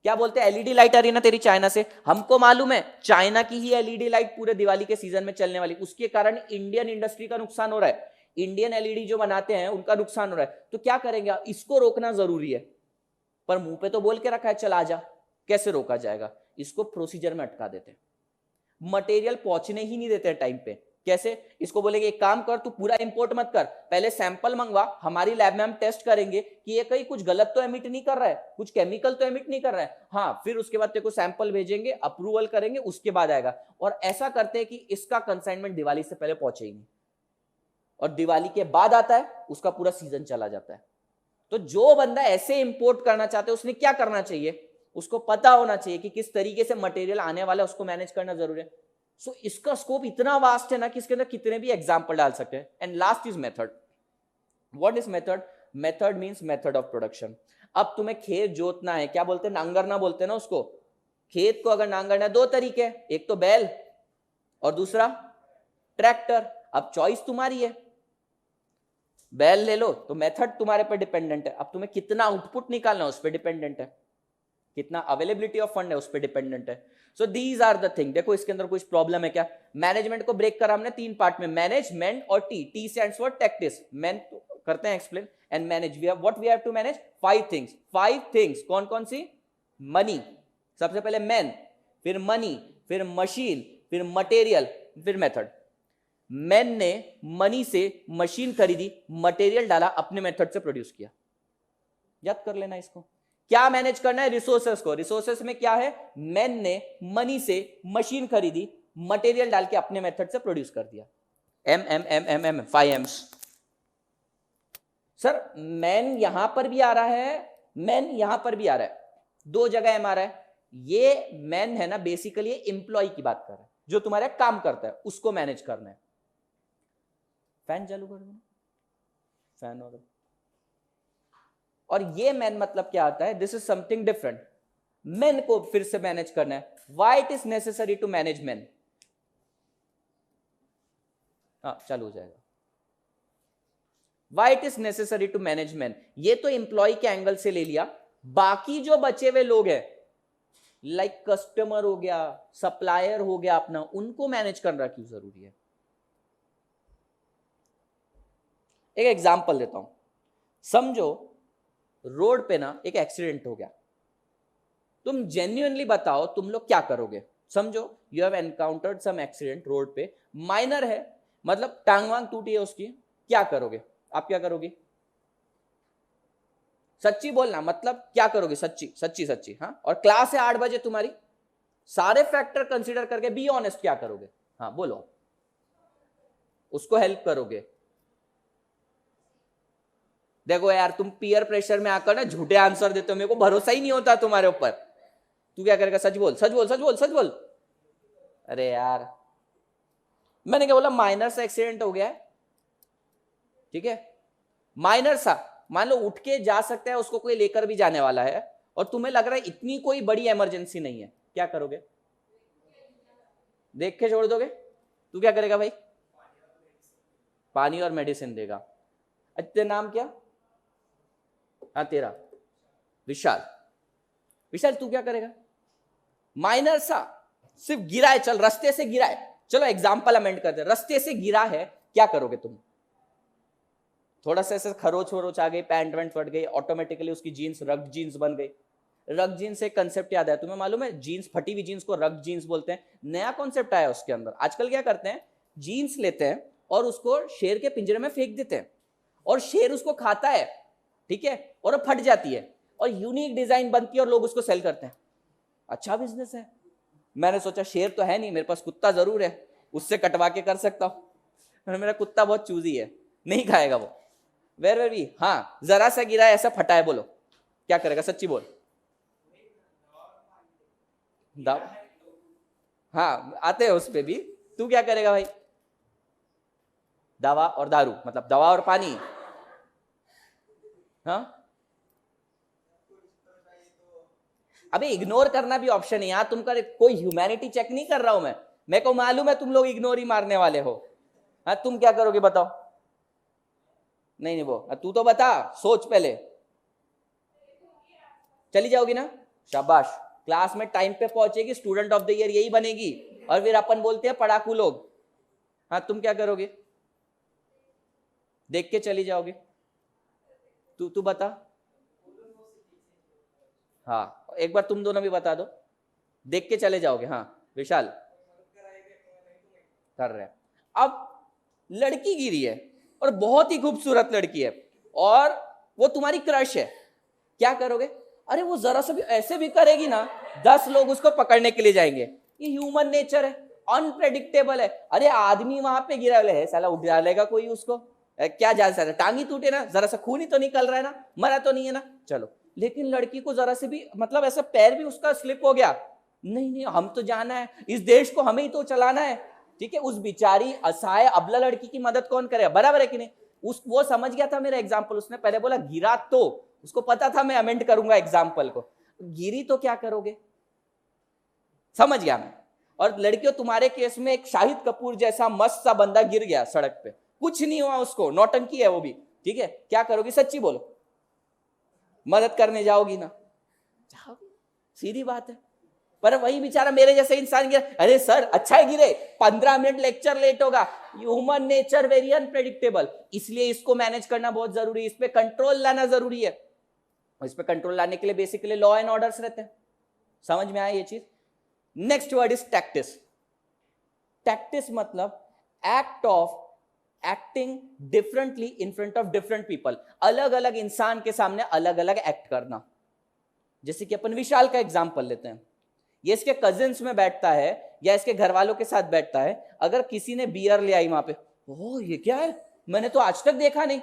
क्या बोलते हैं? एलईडी लाइट आ रही है ना तेरी चाइना से, हमको मालूम है चाइना की ही एलईडी लाइट पूरे दिवाली के सीजन में चलने वाली, उसके कारण इंडियन इंडस्ट्री का नुकसान हो रहा है, इंडियन एलईडी जो बनाते हैं उनका नुकसान हो रहा है। तो क्या करेंगे? इसको रोकना जरूरी है, पर मुंह पे तो बोल के रखा है चल आजा, कैसे रोका जाएगा? इसको प्रोसीजर में अटका देते हैं, मटेरियल पहुंचने ही नहीं देते टाइम पे। कैसे? इसको बोलेंगे एक काम कर, तू पूरा इंपोर्ट मत कर, पहले सैंपल मंगवा, हमारी लैब में हम टेस्ट करेंगे कि ये कहीं कुछ गलत तो एमिट नहीं कर रहा है, कुछ केमिकल तो एमिट नहीं कर रहा है, हाँ फिर उसके बाद तेरे को सैंपल भेजेंगे, अप्रूवल करेंगे, उसके बाद आएगा। और ऐसा करते हैं कि इसका कंसाइनमेंट दिवाली से पहले पहुंचेगी, और दिवाली के बाद आता है, उसका पूरा सीजन चला जाता है। तो जो बंदा ऐसे इंपोर्ट करना चाहते हैं उसने क्या करना चाहिए? उसको पता होना चाहिए कि किस तरीके से मटेरियल आने वाला है, उसको मैनेज करना जरूरी है। सो इसका स्कोप इतना वास्ट है ना कि इसके अंदर कितने भी एग्जांपल डाल सकते हैं। And last is method. What is method? Method means method of production. अब तुम्हें खेत जोतना है, क्या बोलते हैं? नांगरना बोलते हैं ना उसको। खेत को अगर नांगरना है, दो तरीके, एक तो बैल और दूसरा ट्रैक्टर। अब चॉइस तुम्हारी है, बैल ले लो तो मेथड तुम्हारे पर डिपेंडेंट है, अब तुम्हें कितना आउटपुट निकालना है उस पर डिपेंडेंट है, कितना अवेलेबिलिटी ऑफ फंड है उस पर डिपेंडेंट है। So these are the thing. देखो इसके अंदर कुछ प्रॉब्लम है क्या? मैनेजमेंट को ब्रेक करा हमने तीन पार्ट में, मैनेजमेंट और T, T stands for tactics, man करते हैं explain, and manage we have what we have to manage, five things. Five things कौन कौन सी? मनी, सबसे पहले मैन, फिर मनी, फिर मशीन, फिर मटेरियल, फिर मेथड। मैन ने मनी से मशीन खरीदी, मटेरियल डाला, अपने मेथड से प्रोड्यूस किया। याद कर लेना इसको। क्या मैनेज करना है? रिसोर्सेस को। रिसोर्सेस में क्या है? मैन ने मनी से मशीन खरीदी, मटेरियल डाल के अपने मेथड से प्रोड्यूस कर दिया। M M M M M 5 Ms. Sir man यहां पर भी आ रहा है, मैन यहां पर भी आ रहा है, दो जगह एम आ रहा है। ये मैन है ना, बेसिकली एम्प्लॉय की बात कर रहा है, जो तुम्हारा काम करता है, उसको मैनेज करना है। फैन चालू कर दो, फैन हो। और ये मैन मतलब क्या आता है? This is something different. Man को फिर से मैनेज करना है। Why it is necessary to manage man? चालू हो जाएगा। Why it is necessary to manage man, ये तो एम्प्लॉय के एंगल से ले लिया। बाकी जो बचे हुए लोग हैं, लाइक कस्टमर हो गया, सप्लायर हो गया अपना, उनको मैनेज करना क्यों जरूरी है? एक एग्जांपल देता हूं। समझो रोड पे ना एक एक्सीडेंट हो गया, तुम जेन्युइनली बताओ तुम लोग क्या करोगे? समझो you have encountered some accident road पे, माइनर है, मतलब टांग वांग टूटी है उसकी, क्या करोगे? आप क्या करोगे? सच्ची बोलना, मतलब क्या करोगे? सच्ची सच्ची सच्ची, हाँ। और क्लास है 8 बजे तुम्हारी, सारे फैक्टर कंसीडर करके बी ऑनेस्ट, क्या करोगे? हाँ बोलो। उसको हेल्प करोगे, देखो यार, तुम पीयर प्रेशर में आकर ना झूठे आंसर देते हो, मेरे को भरोसा ही नहीं होता तुम्हारे ऊपर। तू क्या करेगा? सच बोल, सच बोल, सच बोल, सच बोल। अरे यार, मैंने क्या बोला? माइनर सा एक्सीडेंट हो गया है, ठीक है, माइनर सा, मान लो उठ के जा सकता है, उसको कोई लेकर भी जाने वाला है, और तुम्हें लग रहा है इतनी कोई बड़ी इमरजेंसी नहीं है, क्या करोगे? देख के छोड़ दोगे? तू क्या करेगा भाई? पानी और मेडिसिन देगा। अच्छा, नाम क्या? हाँ तेरा, विशाल। विशाल तू क्या करेगा? माइनर सा, सिर्फ गिरा है, चल रास्ते से गिरा है, चलो एग्जाम्पल अमेंड करते हैं, रास्ते से गिरा है, क्या करोगे तुम? थोड़ा सा ऐसे खरोच वरोच आ गई, पैंट वैंट फट गई, ऑटोमेटिकली उसकी जीन्स रग जीन्स बन गई। रग जीन्स से कंसेप्ट याद है तुम्हें? मालूम है जीन्स, फटी हुई जीन्स को रग जीन्स बोलते हैं। नया कॉन्सेप्ट आया उसके अंदर। आजकल क्या करते हैं, जीन्स लेते हैं और उसको शेर के पिंजरे में फेंक देते हैं, और शेर उसको खाता है, ठीक है, और फट जाती है, और यूनिक डिजाइन बनती है, और लोग उसको सेल करते हैं। अच्छा बिजनेस है। मैंने सोचा शेर तो है नहीं मेरे पास, कुत्ता जरूर है, उससे कटवा के कर सकता हूं। मेरा कुत्ता बहुत चूजी है, नहीं खाएगा वो। वेर भी, हाँ जरा सा गिरा है, ऐसा फटा है, बोलो क्या करेगा? सच्ची बोल। हाँ आते हैं उस पे भी। तू क्या करेगा भाई? दवा और दारू, मतलब दवा और पानी। हाँ अबे इग्नोर करना भी ऑप्शन है यार, तुमका कोई ह्यूमैनिटी चेक नहीं कर रहा हूं मैं, मेरे को मालूम है तुम लोग इग्नोर ही मारने वाले हो। हाँ तुम क्या करोगे बताओ? नहीं नहीं वो तू तो बता, सोच पहले। चली जाओगी ना? शाबाश, क्लास में टाइम पे पहुंचेगी, स्टूडेंट ऑफ द ईयर यही बनेगी, और फिर अपन बोलते हैं पढ़ाकू लोग। हाँ तुम क्या करोगे? देख के चली जाओगे? तू बता। हाँ एक बार तुम दोनों भी बता दो, देख के चले जाओगे? हाँ विशाल कर रहे हैं। अब लड़की गिरी है, और बहुत ही खूबसूरत लड़की है, और वो तुम्हारी क्रश है, क्या करोगे? अरे वो जरा सा भी ऐसे भी करेगी ना, 10 लोग उसको पकड़ने के लिए जाएंगे। ये ह्यूमन नेचर है, अनप्रेडिक्टेबल है। अरे आदमी वहां पे गिरा है, साला उठ डालेगा कोई उसको, क्या जा सकता है? टांगी टूटे ना, जरा सा खून ही तो निकल रहा है ना, मरा तो नहीं है ना, चलो। लेकिन लड़की को जरा से भी, मतलब ऐसा पैर भी उसका स्लिप हो गया, नहीं नहीं हम तो जाना है, इस देश को हमें ही तो चलाना है, ठीक है। उस बिचारी असहाय अबला लड़की की मदद कौन करेगा? बराबर है कि नहीं? वो समझ गया था मेरा एग्जाम्पल, उसने पहले बोला गिरा, तो उसको पता था मैं अमेंड करूंगा एग्जाम्पल को। गिरी तो क्या करोगे? समझ गया मैं। और लड़कियों, तुम्हारे केस में एक शाहिद कपूर जैसा मस्त सा बंदा गिर गया सड़क पे, कुछ नहीं हुआ उसको, नौटंकी है वो भी, ठीक है, क्या करोगी? सच्ची बोलो, मदद करने जाओगी ना? जाओगी, सीधी बात है। पर वही बेचारा मेरे जैसे इंसान गिरा, अरे सर अच्छा है गिरे, 15 मिनट लेक्चर लेट होगा। ह्यूमन नेचर वेरी अनप्रेडिक्टेबल, इसलिए इसको मैनेज करना बहुत जरूरी है, इस पे कंट्रोल लाना जरूरी है। इस पे कंट्रोल लाने के लिए बेसिकली लॉ एंड ऑर्डर्स रहते हैं। समझ में आया ये चीज? Next word is tactics. Tactics मतलब act of acting differently in front of different people, अलग अलग इंसान के सामने अलग अलग एक्ट करना। जैसे कि अपन विशाल का एग्जांपल लेते हैं, ये इसके कजिन्स में बैठता है या इसके घर वालों के साथ बैठता है, अगर किसी ने बियर ले आई वहां पे, ओह ये क्या है, मैंने तो आज तक देखा नहीं,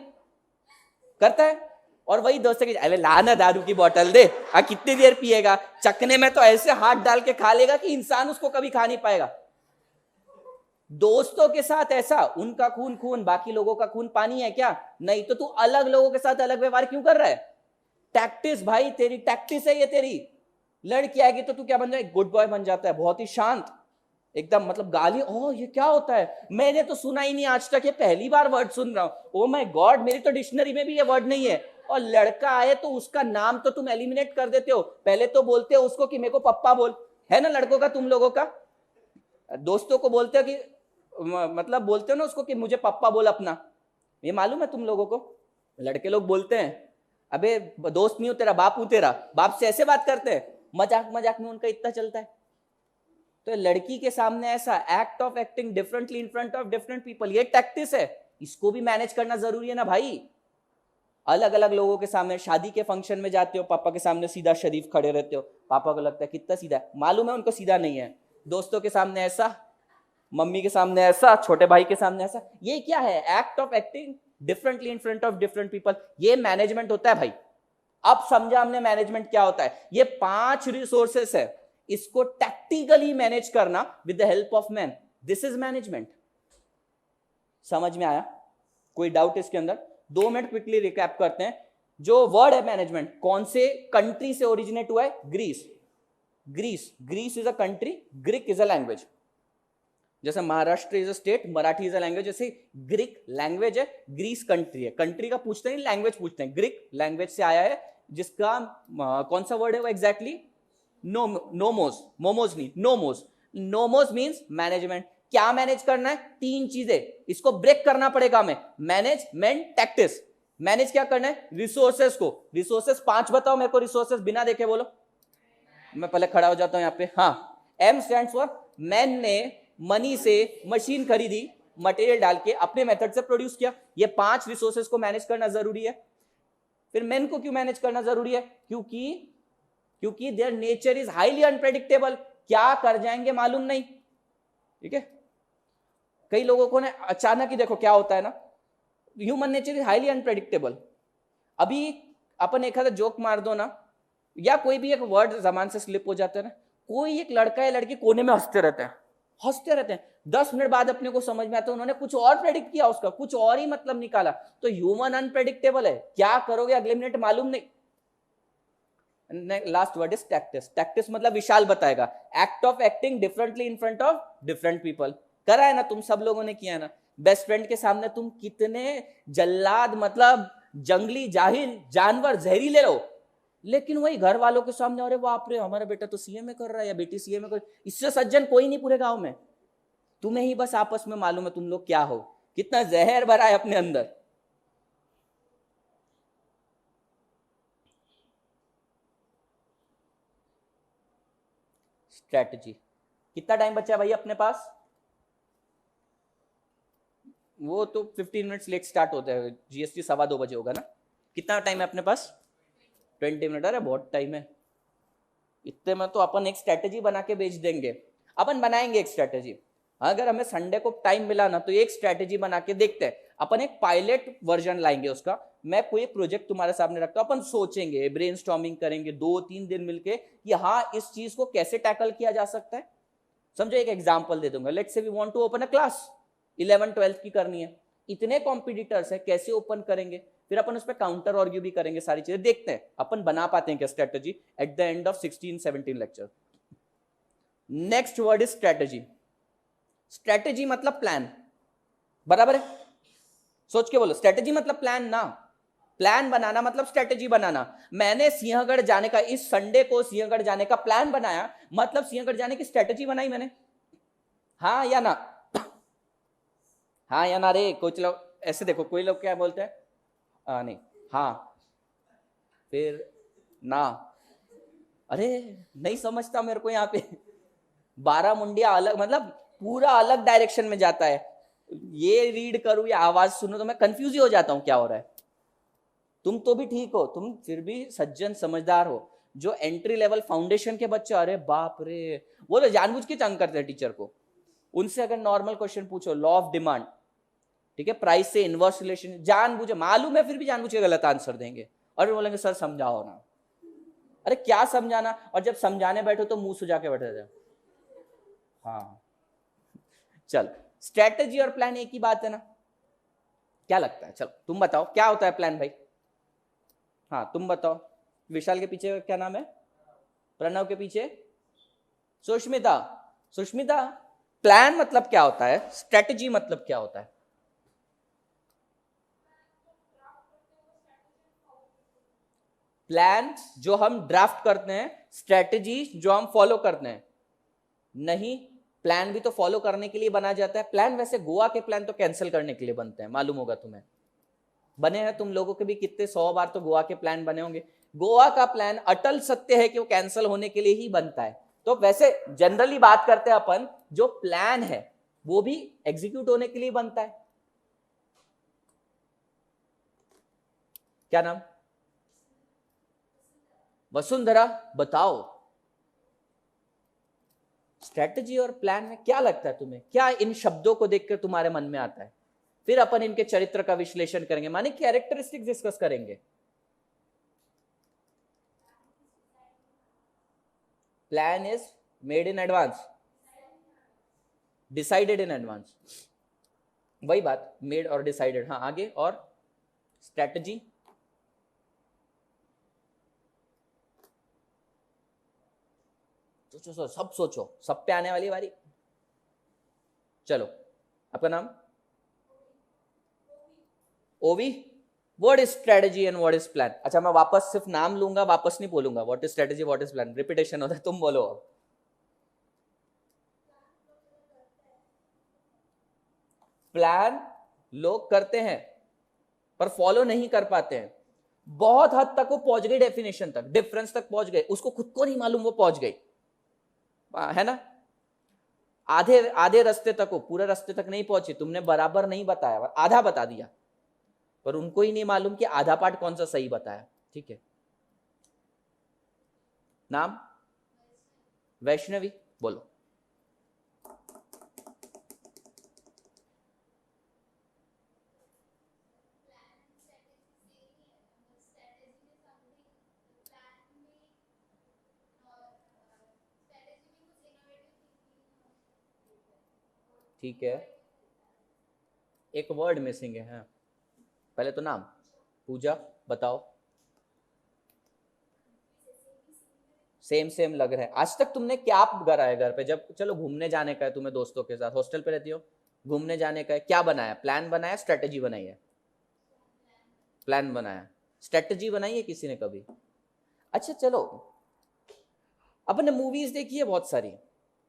करता है। और वही दोस्त के, अरे ला ना दारू की बोतल दे, कितनी देर पिएगा, चखने में तो ऐसे हाथ डाल के खा लेगा कि इंसान उसको कभी खा नहीं पाएगा। दोस्तों के साथ ऐसा, उनका खून खून, बाकी लोगों का खून पानी है क्या? नहीं, तो तू अलग लोगों के साथ अलग व्यवहार क्यों कर रहा है? टैक्टिस भाई, तेरी टैक्टिस है ये। तेरी लड़की आएगी तो तू क्या बन जाए? गुड बॉय बन जाता है, बहुत ही शांत एकदम, मतलब गाली, ओह ये क्या होता है, मैंने तो सुना ही नहीं आज तक, ये पहली बार वर्ड सुन रहा हूं, ओह माय गॉड मेरी तो डिक्शनरी में भी ये वर्ड नहीं है। और लड़का आए तो उसका नाम तो तुम एलिमिनेट कर देते हो, पहले तो बोलते हो उसको कि मेरे को पप्पा बोल, है ना लड़कों का, तुम लोगों का दोस्तों को बोलते हो कि, मतलब बोलते हो ना उसको कि मुझे पप्पा बोल अपना, ये मालूम है तुम लोगों को? लड़के लोग बोलते हैं अबे दोस्त नहीं हो तेरा, बाप हूं तेरा, बाप से ऐसे बात करते हैं, मजाक मजाक में उनका इतना चलता है। तो लड़की के सामने ऐसा act of acting differently in front of different people, ये टैक्टिस है, इसको भी मैनेज करना जरूरी है ना भाई। अलग अलग लोगों के सामने, शादी के फंक्शन में जाते हो, पापा के सामने सीधा शरीफ खड़े रहते हो, पापा को लगता है कितना सीधा है, मालूम है उनको सीधा नहीं है। दोस्तों के सामने ऐसा, मम्मी के सामने ऐसा, छोटे भाई के सामने ऐसा। ये क्या है? Act of acting differently in front of different people. ये मैनेजमेंट होता है भाई। अब समझा हमने मैनेजमेंट क्या होता है। ये 5 रिसोर्सेस है, इसको टैक्टिकली मैनेज करना with the help of man, this is management. समझ में आया? कोई डाउट इसके अंदर? 2 मिनट क्विकली रिकैप करते हैं। जो वर्ड है मैनेजमेंट, कौन से कंट्री से ओरिजिनेट हुआ है? Greece. Greece is a country, Greek is a language. जैसे Maharashtra is a state, Marathi is a language, जैसे ग्रीक लैंग्वेज है, ग्रीस कंट्री है। कंट्री का पूछते नहीं, लैंग्वेज पूछते हैं। ग्रीक लैंग्वेज से आया है, जिसका कौन सा वर्ड है वो एग्जैक्टली? नोमोस। मोमोज नहीं, नोमोस। Nomos means management. क्या मैनेज करना है? 3 चीजें, इसको ब्रेक करना पड़ेगा हमें। Management, tactics. मैनेज क्या करना है? रिसोर्सेस को। रिसोर्सेस 5 बताओ मेरे को, रिसोर्सेस बिना देखे बोलो। मैं पहले खड़ा हो जाता हूं यहां पे। हाँ, एम स्टैंड्स फॉर मैन ने मनी से मशीन खरीदी, मटेरियल डाल के अपने मेथड से प्रोड्यूस किया। ये 5 रिसोर्सेस को मैनेज करना जरूरी है। फिर मैन को क्यों मैनेज करना जरूरी है? क्योंकि their nature is highly unpredictable. क्या कर जाएंगे मालूम नहीं। ठीक है, कई लोगों को ना अचानक ही, देखो क्या होता है ना, human nature is highly unpredictable. अभी अपन एक आधा जोक मार दो ना, या कोई भी एक वर्ड जबान से स्लिप हो जाता है ना, कोई एक लड़का या लड़की कोने में हंसते रहते हैं, 10 मिनट बाद अपने को समझ में आता है उन्होंने कुछ और प्रेडिक्ट किया, उसका कुछ और ही मतलब निकाला। तो ह्यूमन अनप्रेडिक्टेबल है, क्या करोगे अगले मिनट मालूम नहीं। Last word is tactics. Tactics मतलब विशाल बताएगा, act of acting differently in front of different people. करा है ना, तुम सब लोगों ने किया है ना। बेस्ट फ्रेंड के सामने तुम कितने जल्लाद, मतलब जंगली जाहिल जानवर जहरीले रहो, लेकिन वही घर वालों के सामने, अरे बाप रे हमारा बेटा तो सीए में कर रहा है या बेटी सीए में कर, इससे सज्जन कोई नहीं पूरे गांव में। तुम्हें ही बस आपस में मालूम है तुम लोग क्या हो, कितना जहर भरा है अपने अंदर। स्ट्रेटजी। कितना टाइम बचा है भाई अपने पास? वो तो 15 मिनट्स लेट स्टार्ट होता है, जीएसटी 2:15 बजे होगा ना। कितना टाइम है अपने पास? 20 मिनट। अरे बहुत टाइम है। इतने में तो अपन एक स्ट्रेटेजी बना के बेच देंगे। अपन बनाएंगे एक स्ट्रेटेजी, अगर हमें संडे को टाइम मिला ना तो एक स्ट्रेटेजी बना के देखते हैं। अपन एक पायलट वर्जन लाएंगे उसका। मैं कोई प्रोजेक्ट तुम्हारे सामने रखता हूं, अपन सोचेंगे, ब्रेनस्टॉर्मिंग करेंगे 2-3 दिन मिलके कि हाँ इस चीज को कैसे टैकल किया जा सकता है। समझो, एक एग्जांपल दे दूंगा। Let's say we want to open a class, 11-12 की करनी है, इतने कॉम्पिटिटर्स है, कैसे ओपन करेंगे? फिर अपन उस पर काउंटर आर्ग्यू भी करेंगे, सारी चीजें देखते हैं अपन बना पाते हैं क्या strategy at the end of 16-17 lecture. Next word is strategy. Strategy मतलब प्लान, बराबर है? सोच के बोलो, स्ट्रेटेजी मतलब प्लान ना। प्लान बनाना मतलब स्ट्रेटेजी बनाना। मैंने सिंहगढ़ जाने का, इस संडे को सिंहगढ़ जाने का प्लान बनाया, मतलब सिंहगढ़ जाने की स्ट्रेटेजी बनाई मैंने। हाँ या ना? हाँ या ना रे? कुछ लोग ऐसे, देखो कोई लोग क्या बोलते हैं, नहीं, हाँ फिर ना। अरे नहीं समझता मेरे को यहाँ पे 12 मुंडिया अलग, मतलब पूरा अलग डायरेक्शन में जाता है। ये रीड करूं या आवाज सुनूं तो मैं कंफ्यूज ही हो जाता हूं क्या हो रहा है। तुम तो भी ठीक हो, तुम फिर भी सज्जन समझदार हो। जो एंट्री लेवल फाउंडेशन के बच्चे, अरे बाप रे, वो तो जानबूझ के तंग करते हैं टीचर को। उनसे अगर नॉर्मल क्वेश्चन पूछो, लॉ ऑफ डिमांड, ठीक है, प्राइस से इनवर्स रिलेशन, जानबूझे मालूम है फिर भी जानबूझ के गलत आंसर देंगे और बोलेंगे सर समझाओ ना। अरे क्या समझाना, और जब समझाने बैठो तो मुंह सुझा के बैठे थे। हाँ चल, स्ट्रेटेजी और प्लान एक ही बात है ना? क्या लगता है? चलो तुम बताओ क्या होता है प्लान भाई। हाँ तुम बताओ। विशाल के पीछे क्या नाम है? प्रणव के पीछे सुष्मिता। सुष्मिता, प्लान मतलब क्या होता है? स्ट्रेटेजी मतलब क्या होता है? प्लान जो हम ड्राफ्ट करते हैं, स्ट्रेटेजी जो हम फॉलो करते हैं। नहीं, प्लान भी तो फॉलो करने के लिए बना जाता है। प्लान वैसे गोवा के प्लान तो कैंसिल करने के लिए बनते हैं, मालूम होगा तुम्हें। बने हैं तुम लोगों के भी कितने 100 बार तो गोवा के प्लान बने होंगे। गोवा का प्लान अटल सत्य है कि वो कैंसिल होने के लिए ही बनता है। तो वैसे जनरली बात करते हैं अपन, जो प्लान है वो भी एग्जीक्यूट होने के लिए बनता है। क्या नाम? वसुंधरा, बताओ। स्ट्रेटजी और प्लान में क्या लगता है तुम्हें, क्या इन शब्दों को देखकर तुम्हारे मन में आता है? फिर अपन इनके चरित्र का विश्लेषण करेंगे, माने कैरेक्टरिस्टिक्स डिस्कस करेंगे। Plan is made in advance, decided in advance, वही बात, मेड और डिसाइडेड। हाँ आगे, और स्ट्रेटजी सोचो, सब सोचो, सब पे आने वाली बारी। चलो, आपका नाम? ओवी। What is strategy and what is plan? अच्छा मैं वापस सिर्फ नाम लूंगा, वापस नहीं बोलूंगा। What is strategy, what is plan, repetition होता है, तुम बोलो। प्लान लोग करते हैं पर फॉलो नहीं कर पाते हैं। बहुत हद तक वो पहुंच गई डेफिनेशन तक, डिफरेंस तक पहुंच गए, उसको खुद को नहीं मालूम वो पहुंच गई, है ना? आधे आधे रास्ते तक, वो पूरे रास्ते तक नहीं पहुंची, तुमने बराबर नहीं बताया, आधा बता दिया, पर उनको ही नहीं मालूम कि आधा पार्ट कौन सा सही बताया। ठीक है, नाम? वैष्णवी, बोलो। ठीक है, एक वर्ड मिसिंग है। हाँ, पहले तो नाम। पूजा, बताओ। सेम सेम लग रहा है। आज तक तुमने क्या करा है घर पे? जब चलो घूमने जाने का है तुम्हें दोस्तों के साथ, हॉस्टल पे रहती हो, घूमने जाने का है, क्या बनाया? प्लान बनाया, स्ट्रेटेजी बनाई है? प्लान बनाया, स्ट्रेटेजी बनाई है किसी ने कभी? अच्छा चलो, अपन ने मूवीज देखी है बहुत सारी,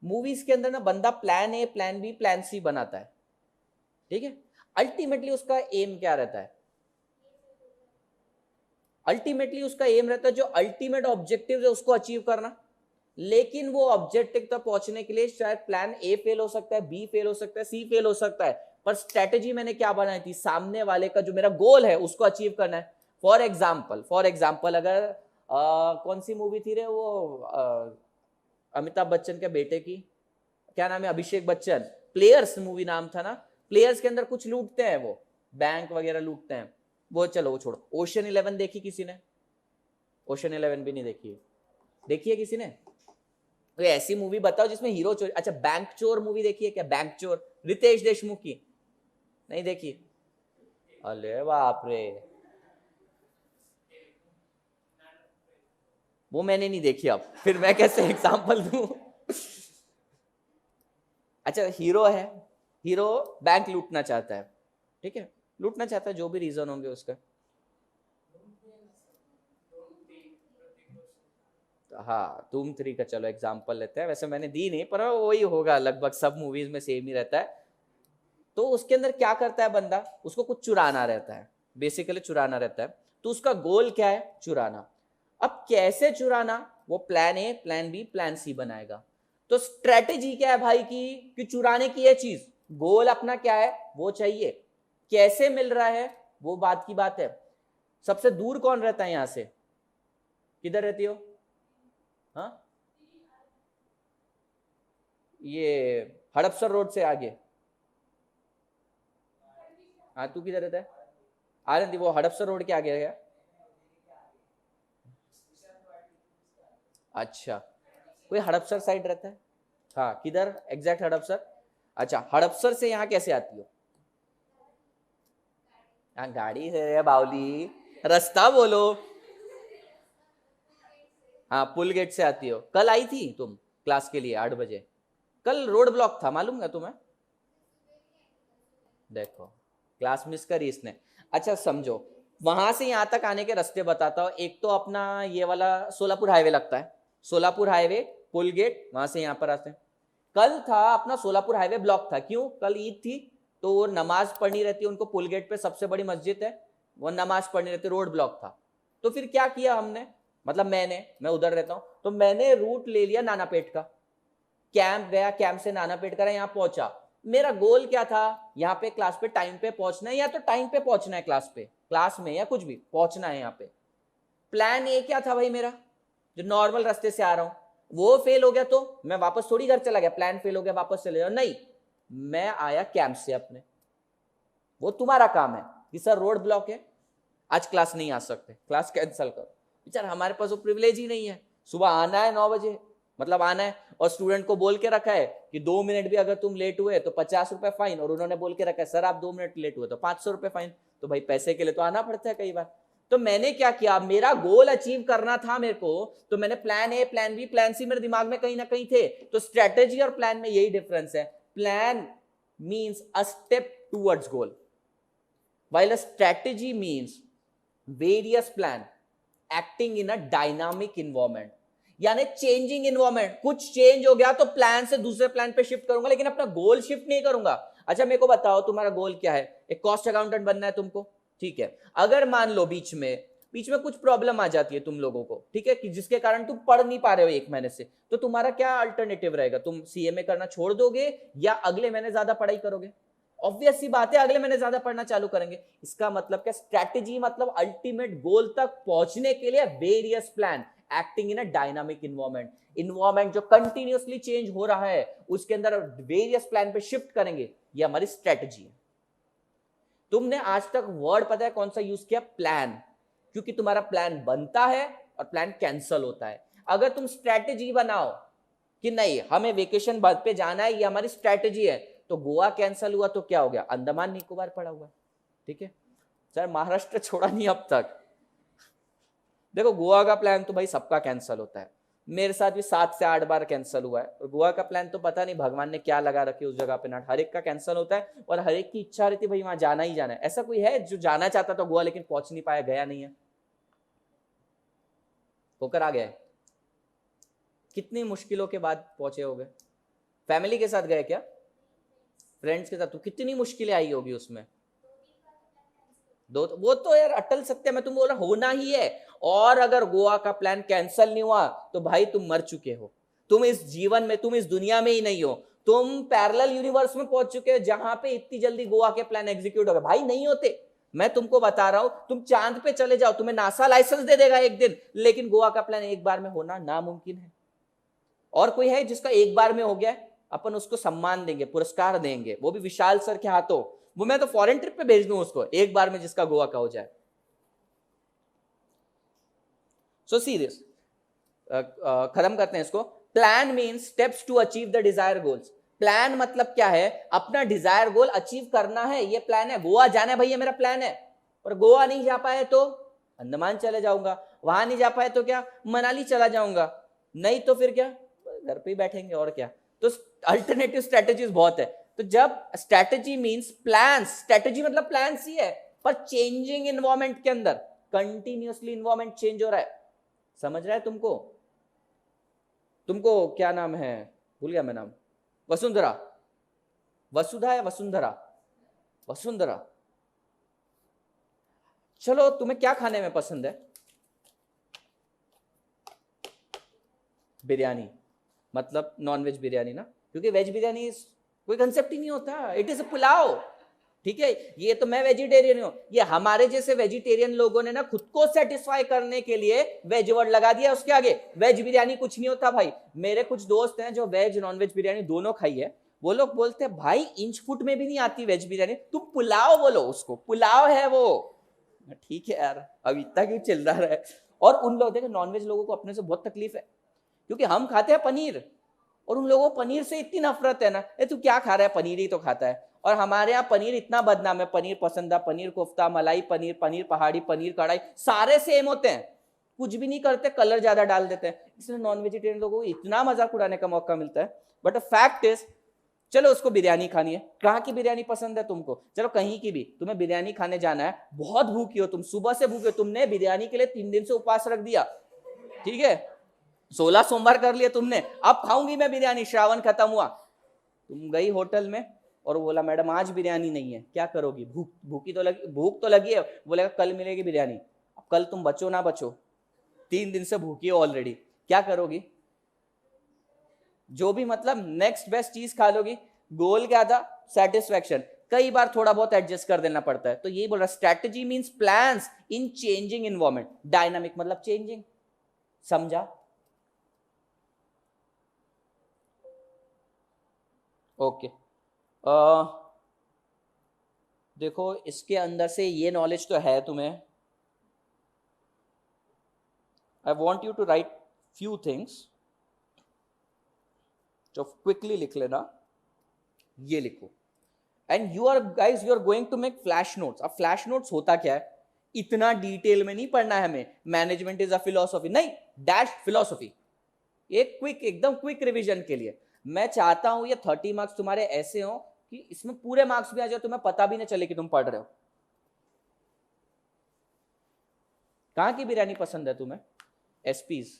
मूवीज के अंदर ना बंदा plan A, plan B, plan C बनाता है, ठीक है? अल्टीमेटली उसका एम क्या रहता है? अल्टीमेटली उसका एम रहता है, जो अल्टीमेट ऑब्जेक्टिव है उसको अचीव करना। लेकिन वो ऑब्जेक्टिव तक पहुंचने के लिए शायद प्लान ए फेल हो सकता है, बी फेल हो सकता है, सी फेल हो सकता है, पर स्ट्रेटेजी मैंने क्या बनाई थी? सामने वाले का जो मेरा गोल है उसको अचीव करना है। फॉर एग्जाम्पल अगर कौन सी मूवी थी रे वो, अमिताभ बच्चन के बेटे की, क्या नाम है, अभिषेक बच्चन, प्लेयर्स मूवी नाम था ना। प्लेयर्स के अंदर कुछ लूटते हैं, वो बैंक वगैरह लूटते हैं, वो चलो वो छोड़ो। ओशन 11 देखी किसी ने? ओशन 11 भी नहीं देखी है? देखी है किसी ने? कोई ऐसी मूवी बताओ जिसमें हीरो चोरी। अच्छा, बैंक चोर मूवी देखी है क्या? बैंक चोर, रितेश देशमुख की, नहीं देखी? अरे बाप रे, वो मैंने नहीं देखी, अब फिर मैं कैसे एग्जांपल दूं? अच्छा, हीरो है, हीरो बैंक लूटना चाहता है, ठीक है, लूटना चाहता है, जो भी रीजन होंगे उसका। हाँ, धूम 3 का चलो एग्जांपल लेते हैं, वैसे मैंने दी नहीं, पर वही होगा लगभग, सब मूवीज में सेम ही रहता है। तो उसके अंदर क्या करता है बंदा? उसको कुछ चुराना रहता है, बेसिकली चुराना रहता है। तो उसका गोल क्या है? चुराना। अब कैसे चुराना? वो plan A, plan B, plan C बनाएगा। तो स्ट्रेटेजी क्या है भाई कि चुराने की ये चीज, गोल अपना क्या है वो चाहिए, कैसे मिल रहा है वो बात की बात है। सबसे दूर कौन रहता है यहां से? किधर रहती हो? हाँ, ये हड़पसर रोड से आगे। हाँ, तू किधर रहता है? आनंदी, वो हड़पसर रोड के आगे है क्या? अच्छा, कोई हड़पसर साइड रहता है? हाँ, किधर एग्जैक्ट हड़पसर? अच्छा, हड़पसर से यहाँ कैसे आती हो? हाँ, गाड़ी है बावली, रास्ता बोलो। हाँ, पुल गेट से आती हो। कल आई थी तुम क्लास के लिए 8 बजे? कल रोड ब्लॉक था, मालूम है तुम्हें? देखो, क्लास मिस करी इसने। अच्छा समझो, वहां से यहाँ तक आने के रास्ते बताता हूँ। एक तो अपना ये वाला सोलापुर हाईवे लगता है, सोलापुर हाईवे, पुल गेट, वहां से यहाँ पर आते हैं। कल था अपना सोलापुर हाईवे ब्लॉक था, क्यों? कल ईद थी, तो वो नमाज पढ़नी रहती है उनको, पुल गेट पे सबसे बड़ी मस्जिद है, वो नमाज पढ़नी रहती, रोड ब्लॉक था। तो फिर क्या किया हमने, मतलब मैं उधर रहता हूँ, तो मैंने रूट ले लिया नानापेट का, कैंप गया, कैंप से नानापेट करा, यहाँ पहुंचा। मेरा गोल क्या था? यहाँ पे क्लास पे टाइम पे पहुंचना है, या तो टाइम पे पहुंचना है क्लास पे, क्लास में, या कुछ भी पहुंचना है यहाँ पे। प्लान ए क्या था भाई मेरा, जो नॉर्मल रास्ते से आ रहा हूं, वो फेल हो गया तो मैं वापस थोड़ी घर चला गया, प्लान फेल हो गया वापस चले जाओ, नहीं, मैं आया कैंप से अपने। वो तुम्हारा काम है कि सर रोड ब्लॉक है, आज क्लास नहीं आ सकते, क्लास कैंसिल करो। बेचारा हमारे पास वो प्रिविलेज ही नहीं है, सुबह आना है 9 बजे, मतलब आना है, और स्टूडेंट को बोल के रखा है कि 2 मिनट भी अगर तुम लेट हुए तो 50 रुपए फाइन, और उन्होंने बोल के रखा है सर आप 2 मिनट लेट हुए तो 500 रुपए फाइन। तो भाई पैसे के लिए तो आना पड़ता है कई बार। तो मैंने क्या किया, मेरा गोल अचीव करना था मेरे को, तो मैंने plan A, plan B, plan C मेरे दिमाग में कहीं ना कहीं थे। तो स्ट्रेटेजी और प्लान में यही डिफरेंस है, plan means a step towards goal, while a strategy means various plan acting in a dynamic environment, यानी चेंजिंग इन्वायरमेंट, कुछ चेंज हो गया तो प्लान से दूसरे प्लान पे शिफ्ट करूंगा, लेकिन अपना गोल शिफ्ट नहीं करूंगा। अच्छा मेरे को बताओ तुम्हारा गोल क्या है, एक कॉस्ट अकाउंटेंट बनना है तुमको, ठीक है। अगर मान लो बीच में कुछ प्रॉब्लम आ जाती है तुम लोगों को, ठीक है, कि जिसके कारण तुम पढ़ नहीं पा रहे हो 1 महीने से, तो तुम्हारा क्या अल्टरनेटिव रहेगा, तुम सीएमए करना छोड़ दोगे या अगले महीने ज्यादा पढ़ाई करोगे? ऑब्वियस सी बात है अगले महीने ज्यादा पढ़ना चालू करेंगे। इसका मतलब क्या, स्ट्रैटेजी मतलब अल्टीमेट गोल तक पहुंचने के लिए various plan acting in a dynamic environment जो कंटिन्यूअसली चेंज हो रहा है उसके अंदर वेरियस प्लान पे शिफ्ट करेंगे, ये हमारी स्ट्रैटेजी है। तुमने आज तक वर्ड पता है कौन सा यूज किया, प्लान, क्योंकि तुम्हारा प्लान बनता है और प्लान कैंसल होता है। अगर तुम स्ट्रैटेजी बनाओ कि नहीं हमें वेकेशन बाद पे जाना है, ये हमारी स्ट्रैटेजी है, तो गोवा कैंसल हुआ तो क्या हो गया, अंडमान निकोबार पड़ा हुआ, ठीक है। सर महाराष्ट्र छोड़ा नहीं अब तक। देखो गोवा का प्लान तो भाई सबका कैंसल होता है, मेरे साथ भी 7 से 8 बार कैंसल हुआ है, और गोवा का प्लान तो पता नहीं भगवान ने क्या लगा रखी उस जगह पे ना, हर एक का कैंसल होता है, और हर एक की इच्छा रहती है भाई वहां जाना ही जाना है। ऐसा कोई है जो जाना चाहता था गोवा लेकिन पहुंच नहीं पाया, गया नहीं है, होकर आ गया है? कितनी मुश्किलों के बाद पहुंचे हो गए? फैमिली के साथ गए क्या, फ्रेंड्स के साथ? तो कितनी मुश्किलें आई होगी उसमें। वो तो यार अटल सत्य, मैं तुम बोल रहा होना ही है। और अगर गोवा का प्लान कैंसिल नहीं हुआ तो भाई तुम मर चुके हो, तुम इस जीवन में, तुम इस दुनिया में ही नहीं हो, तुम पैरेलल यूनिवर्स में पहुंच चुके हो जहां पे इतनी जल्दी गोवा के प्लान एग्जीक्यूट हो गए। भाई नहीं होते, मैं तुमको बता रहा हूं, तुम चांद पे चले जाओ, तुम्हें नासा लाइसेंस दे देगा एक दिन, लेकिन गोवा का प्लान एक बार में होना नामुमकिन है। और कोई है जिसका एक बार में हो गया, अपन उसको सम्मान देंगे, पुरस्कार देंगे, वो भी विशाल सर के हाथों। वो मैं तो फॉरेन ट्रिप पे भेज दूं उसको, एक बार में जिसका गोवा का हो जाए। सो सीरियस, खत्म करते हैं इसको। Plan means steps to achieve the desire goals. Plan मतलब क्या है, अपना डिजायर गोल अचीव करना है, ये प्लान है। गोवा जाना है भैया मेरा प्लान है, और गोवा नहीं जा पाए तो अंडमान चले जाऊंगा, वहां नहीं जा पाए तो क्या, मनाली चला जाऊंगा, नहीं तो फिर क्या, घर पे ही बैठेंगे और क्या। तो अल्टरनेटिव स्ट्रेटेजीज बहुत है। तो जब स्ट्रेटेजी मींस प्लान, स्ट्रेटेजी मतलब प्लान ही है, पर चेंजिंग इन्वायरमेंट के अंदर, कंटिन्यूअसली इन्वायरमेंट चेंज हो रहा है, समझ रहा है तुमको? तुमको क्या नाम है, भूल गया मैं नाम, वसुंधरा, वसुधा या वसुंधरा, वसुंधरा। चलो तुम्हें क्या खाने में पसंद है? बिरयानी, मतलब नॉन वेज बिरयानी ना, क्योंकि वेज बिरयानी कोई कंसेप्ट ही नहीं होता, इट इज अ पुलाव, ठीक है। ये तो मैं वेजिटेरियन हूं, ये हमारे जैसे वेजिटेरियन लोगों ने ना खुद को सेटिस्फाई करने के लिए वेज वर्ड लगा दिया उसके आगे। वेज बिरयानी कुछ नहीं होता भाई। मेरे कुछ दोस्त हैं जो वेज नॉन वेज बिरयानी दोनों खाई है, वो लोग बोलते हैं भाई इंच फुट में भी नहीं आती वेज बिरयानी, तुम पुलाव बोलो उसको, पुलाव है वो। ठीक है यार, अब इतना क्यों चिल्ला रहा है। और उन लोग देखे, नॉनवेज लोगों को अपने से बहुत तकलीफ है, क्योंकि हम खाते हैं पनीर, और उन लोगों को पनीर से इतनी नफरत है ना, ए तू क्या खा रहा है, पनीर ही तो खाता है। और हमारे यहाँ पनीर इतना बदनाम है, पनीर पसंद है, पनीर कोफ्ता, मलाई पनीर, पनीर पहाड़ी, पनीर कढ़ाई, सारे सेम होते हैं, कुछ भी नहीं करते, कलर ज्यादा डाल देते हैं, इसलिए नॉन वेजिटेरियन लोगों को इतना मजाक उड़ाने का मौका मिलता है। बट फैक्ट इज, चलो उसको बिरयानी खानी है, कहाँ की बिरयानी पसंद है तुमको, चलो कहीं की भी, तुम्हें बिरयानी खाने जाना है, बहुत भूखी हो तुम, सुबह से भूखे, तुमने बिरयानी के लिए 3 दिन से उपवास रख दिया, ठीक है, 16 सोमवार कर लिए तुमने, अब खाऊंगी मैं बिरयानी, श्रावण खत्म हुआ, तुम गई होटल में और बोला मैडम आज बिरयानी नहीं है, क्या करोगी? भूख तो लगी है, बोलेगा कल मिलेगी बिरयानी। अब कल तुम बचो ना बचो, 3 दिन से भूखी हो ऑलरेडी, क्या करोगी? जो भी मतलब नेक्स्ट बेस्ट चीज खा लोगी। गोल क्या था? सेटिस्फैक्शन। कई बार थोड़ा बहुत एडजस्ट कर देना पड़ता है, तो ये बोल रहा strategy means plans in changing environment, dynamic मतलब चेंजिंग, समझा? ओके, देखो इसके अंदर से ये नॉलेज तो है तुम्हें. I want you to write few things, जो क्विकली लिख लेना. ये लिखो. And you are guys, you are going to make flash notes. अब फ्लैश नोट्स होता क्या है, इतना डिटेल में नहीं पढ़ना है हमें. मैनेजमेंट इज अ फिलोसॉफी नहीं, डैश फिलोसॉफी. एक क्विक, एकदम क्विक रिवीजन के लिए मैं चाहता हूं ये 30 मार्क्स तुम्हारे ऐसे हो कि इसमें पूरे मार्क्स भी आ जाए, तुम्हें पता भी ना चले कि तुम पढ़ रहे हो. कहां की बिरयानी पसंद है तुम्हें? एसपीज.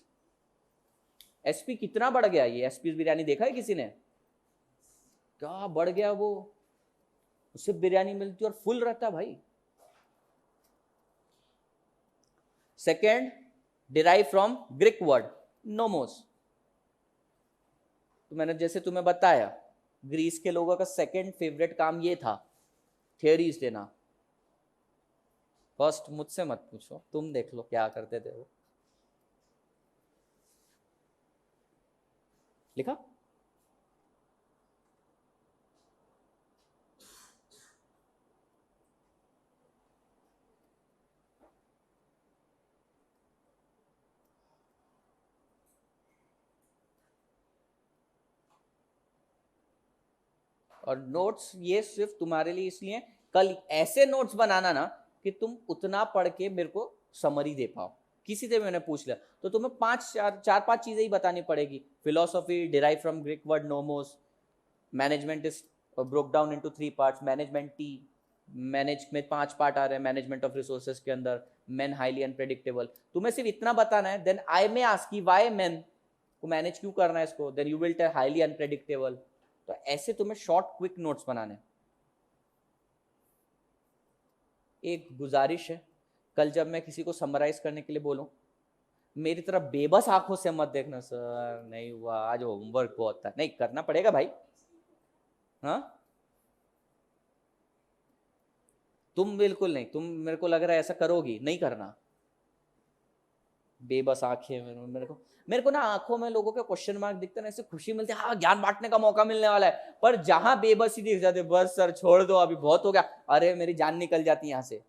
एसपी कितना बढ़ गया ये एसपीज बिरयानी, देखा है किसी ने? क्या बढ़ गया वो, उससे बिरयानी मिलती और फुल रहता भाई. Second, derive from Greek word nomos. तो मैंने जैसे तुम्हें बताया, ग्रीस के लोगों का सेकेंड फेवरेट काम ये था, थियरीज देना. फर्स्ट मुझसे मत पूछो, तुम देख लो क्या करते थे वो. लिखा. और नोट्स ये सिर्फ तुम्हारे लिए इसलिए, कल ऐसे नोट्स बनाना ना कि तुम उतना पढ़ के मेरे को समरी दे पाओ. किसी से मैंने पूछ लिया तो तुम्हें चार पांच चीजें ही बतानी पड़ेगी. Philosophy derive from Greek word nomos, management is broke down into 3 parts, management T, manage में 5 पार्ट आ रहे हैं मैनेजमेंट ऑफ रिसोर्सेज के अंदर, मेन हाईली अनप्रेडिक्टेबल. तुम्हें सिर्फ इतना बताना है. देन आई मे आस्क की व्हाई मेन को मैनेज क्यों करना है इसको, then you will tell highly unpredictable. तो ऐसे तुम्हें शॉर्ट क्विक नोट्स बनाने. एक गुजारिश है, कल जब मैं किसी को समराइज करने के लिए बोलूं, मेरी तरफ बेबस आंखों से मत देखना, सर नहीं हुआ आज, होमवर्क बहुत था. नहीं, करना पड़ेगा भाई. हाँ, तुम बिल्कुल नहीं, तुम मेरे को लग रहा है ऐसा करोगी, नहीं करना. बेबस आंखें मेरे को ना आंखों में लोगों के क्वेश्चन मार्क दिखते ना, ऐसे खुशी मिलती है, हाँ ज्ञान बांटने का मौका मिलने वाला है. पर जहां बेबसी दिख जाते, बस सर छोड़ दो अभी बहुत हो गया, अरे मेरी जान निकल जाती है यहां से.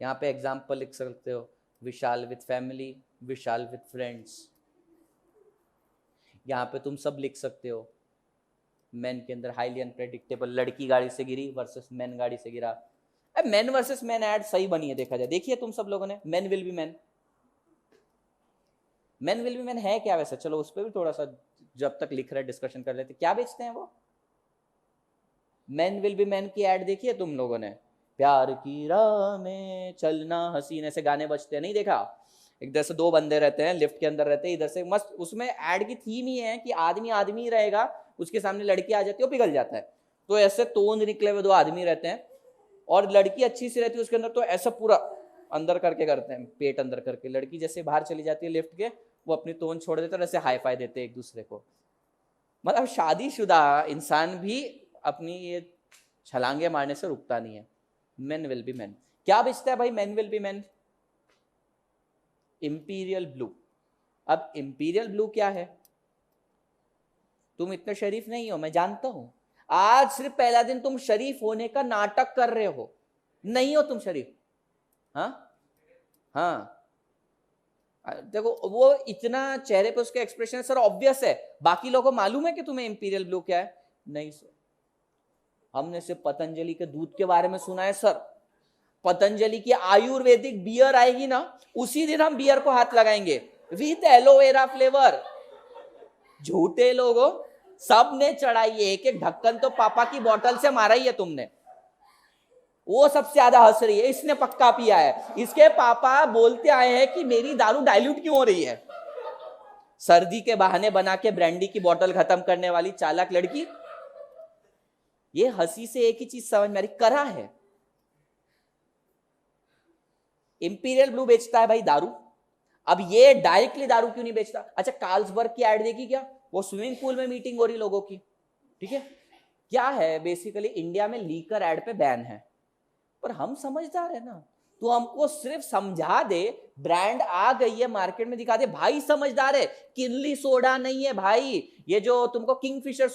यहाँ पे एग्जाम्पल लिख सकते हो, Vishal with family, Vishal with friends. यहाँ पे तुम सब लिख सकते हो. मैन के अंदर हाईली अनप्रेडिक्टेबल, लड़की गाड़ी से गिरी वर्सेस मैन गाड़ी से गिरा. अब मैन वर्सेस मैन ऐड सही बनी है, देखा जाए. देखिए तुम सब लोगों ने, man will be man. Man will be man है क्या वैसे, चलो उस पर भी थोड़ा सा जब तक लिख रहे डिस्कशन कर लेते. क्या बेचते हैं वो? मैन विल बी मैन की ऐड देखी है तुम लोगों ने? प्यार की राह में चलना हसीन, ऐसे गाने बजते हैं, नहीं देखा? इधर से दो बंदे रहते हैं, लिफ्ट के अंदर रहते हैं, इधर से मस्त. उसमें ऐड की थीम ही है कि आदमी आदमी ही रहेगा, उसके सामने लड़की आ जाती है वो पिघल जाता है. तो ऐसे तोंद निकले हुए दो आदमी रहते हैं, और लड़की अच्छी सी रहती है उसके अंदर, तो ऐसा पूरा अंदर करके करते हैं, पेट अंदर करके. लड़की जैसे बाहर चली जाती है लिफ्ट के, वो अपनी तोंद छोड़ देते हैं, ऐसे हाई फाई देते हैं एक दूसरे को. मतलब शादीशुदा इंसान भी अपनी ये छलांगे मारने से रुकता नहीं है. Men will be man. क्या बेचता है भाई man will be man? Imperial blue. अब इंपीरियल ब्लू क्या है? तुम इतने शरीफ नहीं हो, मैं जानता हूं. आज सिर्फ पहला दिन तुम शरीफ होने का नाटक कर रहे हो, नहीं हो तुम शरीफ. हाँ हाँ, देखो वो इतना चेहरे पे उसके एक्सप्रेशन, सर ऑब्वियस है. बाकी लोगों को मालूम है कि तुम्हें इंपीरियल ब्लू क्या है? नहीं सर, हमने सिर्फ पतंजलि के दूध के बारे में सुना है सर. पतंजलि की आयुर्वेदिक बियर आएगी ना, उसी दिन हम बियर को हाथ लगाएंगे विथ एलोवेरा फ्लेवर. झूठे लोगों, सबने चढ़ाई है, एक एक ढक्कन तो पापा की बोतल से मारा ही है तुमने. वो सबसे ज्यादा हंस रही है, इसने पक्का पिया है. इसके पापा बोलते आए हैं कि मेरी दारू डाइल्यूट क्यों हो रही है. सर्दी के बहाने बना के ब्रांडी की बोतल खत्म करने वाली चालाक लड़की. ये हंसी से एक ही चीज समझ में आ रही, करा है. इंपीरियल ब्लू बेचता है भाई दारू. अब ये डायरेक्टली दारू क्यों नहीं बेचता? अच्छा, कार्ल्सबर्ग की एड देखी क्या? वो स्विमिंग पूल में मीटिंग हो रही लोगों की, ठीक है. क्या है बेसिकली, इंडिया में लीकर एड पे बैन है, पर हम समझदार है ना, तो हमको सिर्फ समझा दे, ब्रांड आ गई है मार्केट में, दिखा दे भाई समझदार है, किनली सोडा नहीं है भाई, ये जो तुमको किंगफिशर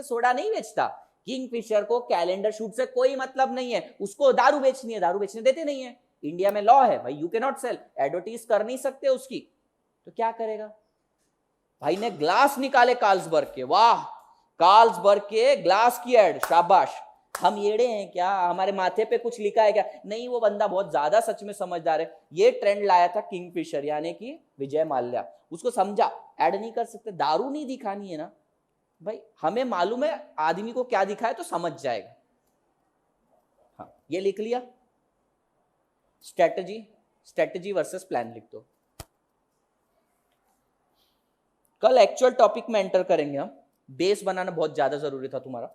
सोडा नहीं बेचता, किंगफिशर को कैलेंडर शूट से कोई मतलब नहीं है, उसको दारू बेचनी है, दारू बेचने देते नहीं है, इंडिया में लॉ है भाई, you can not sell, advertise कर नहीं सकते उसकी, तो क्या करेगा भाई ने ग्लास निकाले कार्ल्सबर्ग के, वाह कार्ल्सबर्ग के ग्लास की एड, शाबाश, हम येड़े हैं क्या, हमारे माथे पे कुछ लिखा है क्या, नहीं वो बंदा बहुत ज्यादा सच में समझदार है, ये ट्रेंड लाया था किंगफिशर यानी कि विजय माल्या, उसको समझा ऐड नहीं कर सकते, दारू नहीं दिखानी है ना भाई, हमें मालूम है आदमी को क्या दिखा है तो समझ जाएगा। हाँ ये लिख लिया, स्ट्रेटजी वर्सेस प्लान लिख दो। कल एक्चुअल टॉपिक में एंटर करेंगे हम, बेस बनाना बहुत ज्यादा जरूरी था तुम्हारा।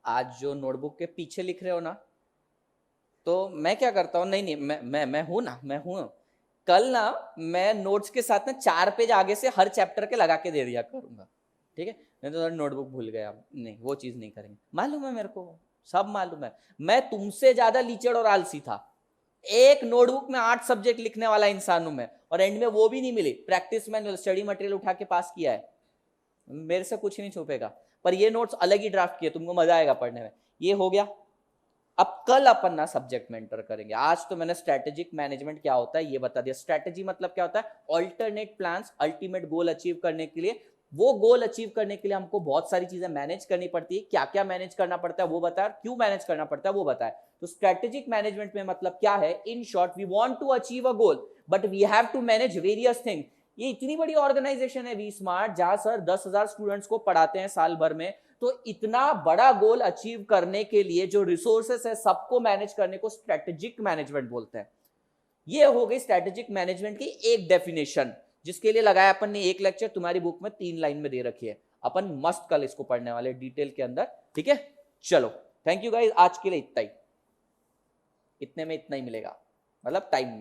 आज जो नोटबुक के पीछे लिख रहे हो ना, तो मैं क्या करता हूँ, नहीं मैं हूं ना, मैं हूं, कल ना मैं नोट्स के साथ ना 4 पेज आगे से हर चैप्टर के लगा के दे दिया करूंगा, ठीक है, नहीं तो नोटबुक भूल गया, नहीं वो चीज नहीं करेंगे, मालूम है मेरे को, सब मालूम है, मैं तुमसे ज्यादा लीचड़ और आलसी था, एक नोटबुक में 8 सब्जेक्ट लिखने वाला इंसान हूं मैं, और एंड में वो भी नहीं मिली, प्रैक्टिस मैनुअल स्टडी मटेरियल उठा के पास किया है, मेरे से कुछ नहीं छुपेगा, पर ये नोट्स अलग ही ड्राफ्ट किए, तुमको मजा आएगा पढ़ने में, ये हो गया। अब कल अपन ना सब्जेक्ट में एंटर करेंगे, आज तो मैंने स्ट्रेटेजिक मैनेजमेंट क्या होता है ये बता दिया, स्ट्रेटेजी मतलब क्या होता है, alternate plans ultimate goal achieve करने के लिए, वो गोल अचीव करने के लिए हमको बहुत सारी चीजें मैनेज करनी पड़ती है, क्या क्या मैनेज करना पड़ता है वो बताया, क्यों मैनेज करना पड़ता है वो बताया, तो स्ट्रेटेजिक मैनेजमेंट में मतलब क्या है, in short we want to achieve a goal but we have to manage various thing, ये इतनी बड़ी ऑर्गेनाइजेशन है वी स्मार्ट, जहां सर 10,000 स्टूडेंट्स को पढ़ाते हैं साल भर में, तो इतना बड़ा गोल अचीव करने के लिए जो रिसोर्सेस है सबको मैनेज करने को स्ट्रेटेजिक मैनेजमेंट बोलते हैं। ये हो गई स्ट्रेटेजिक मैनेजमेंट की एक डेफिनेशन, जिसके लिए लगाया अपन ने एक लेक्चर, तुम्हारी बुक में 3 लाइन में दे रखी है, अपन मस्त कल इसको पढ़ने वाले डिटेल के अंदर, ठीक है, चलो थैंक यू गाइस, आज के लिए इतना ही, इतने में इतना ही मिलेगा, मतलब टाइम में।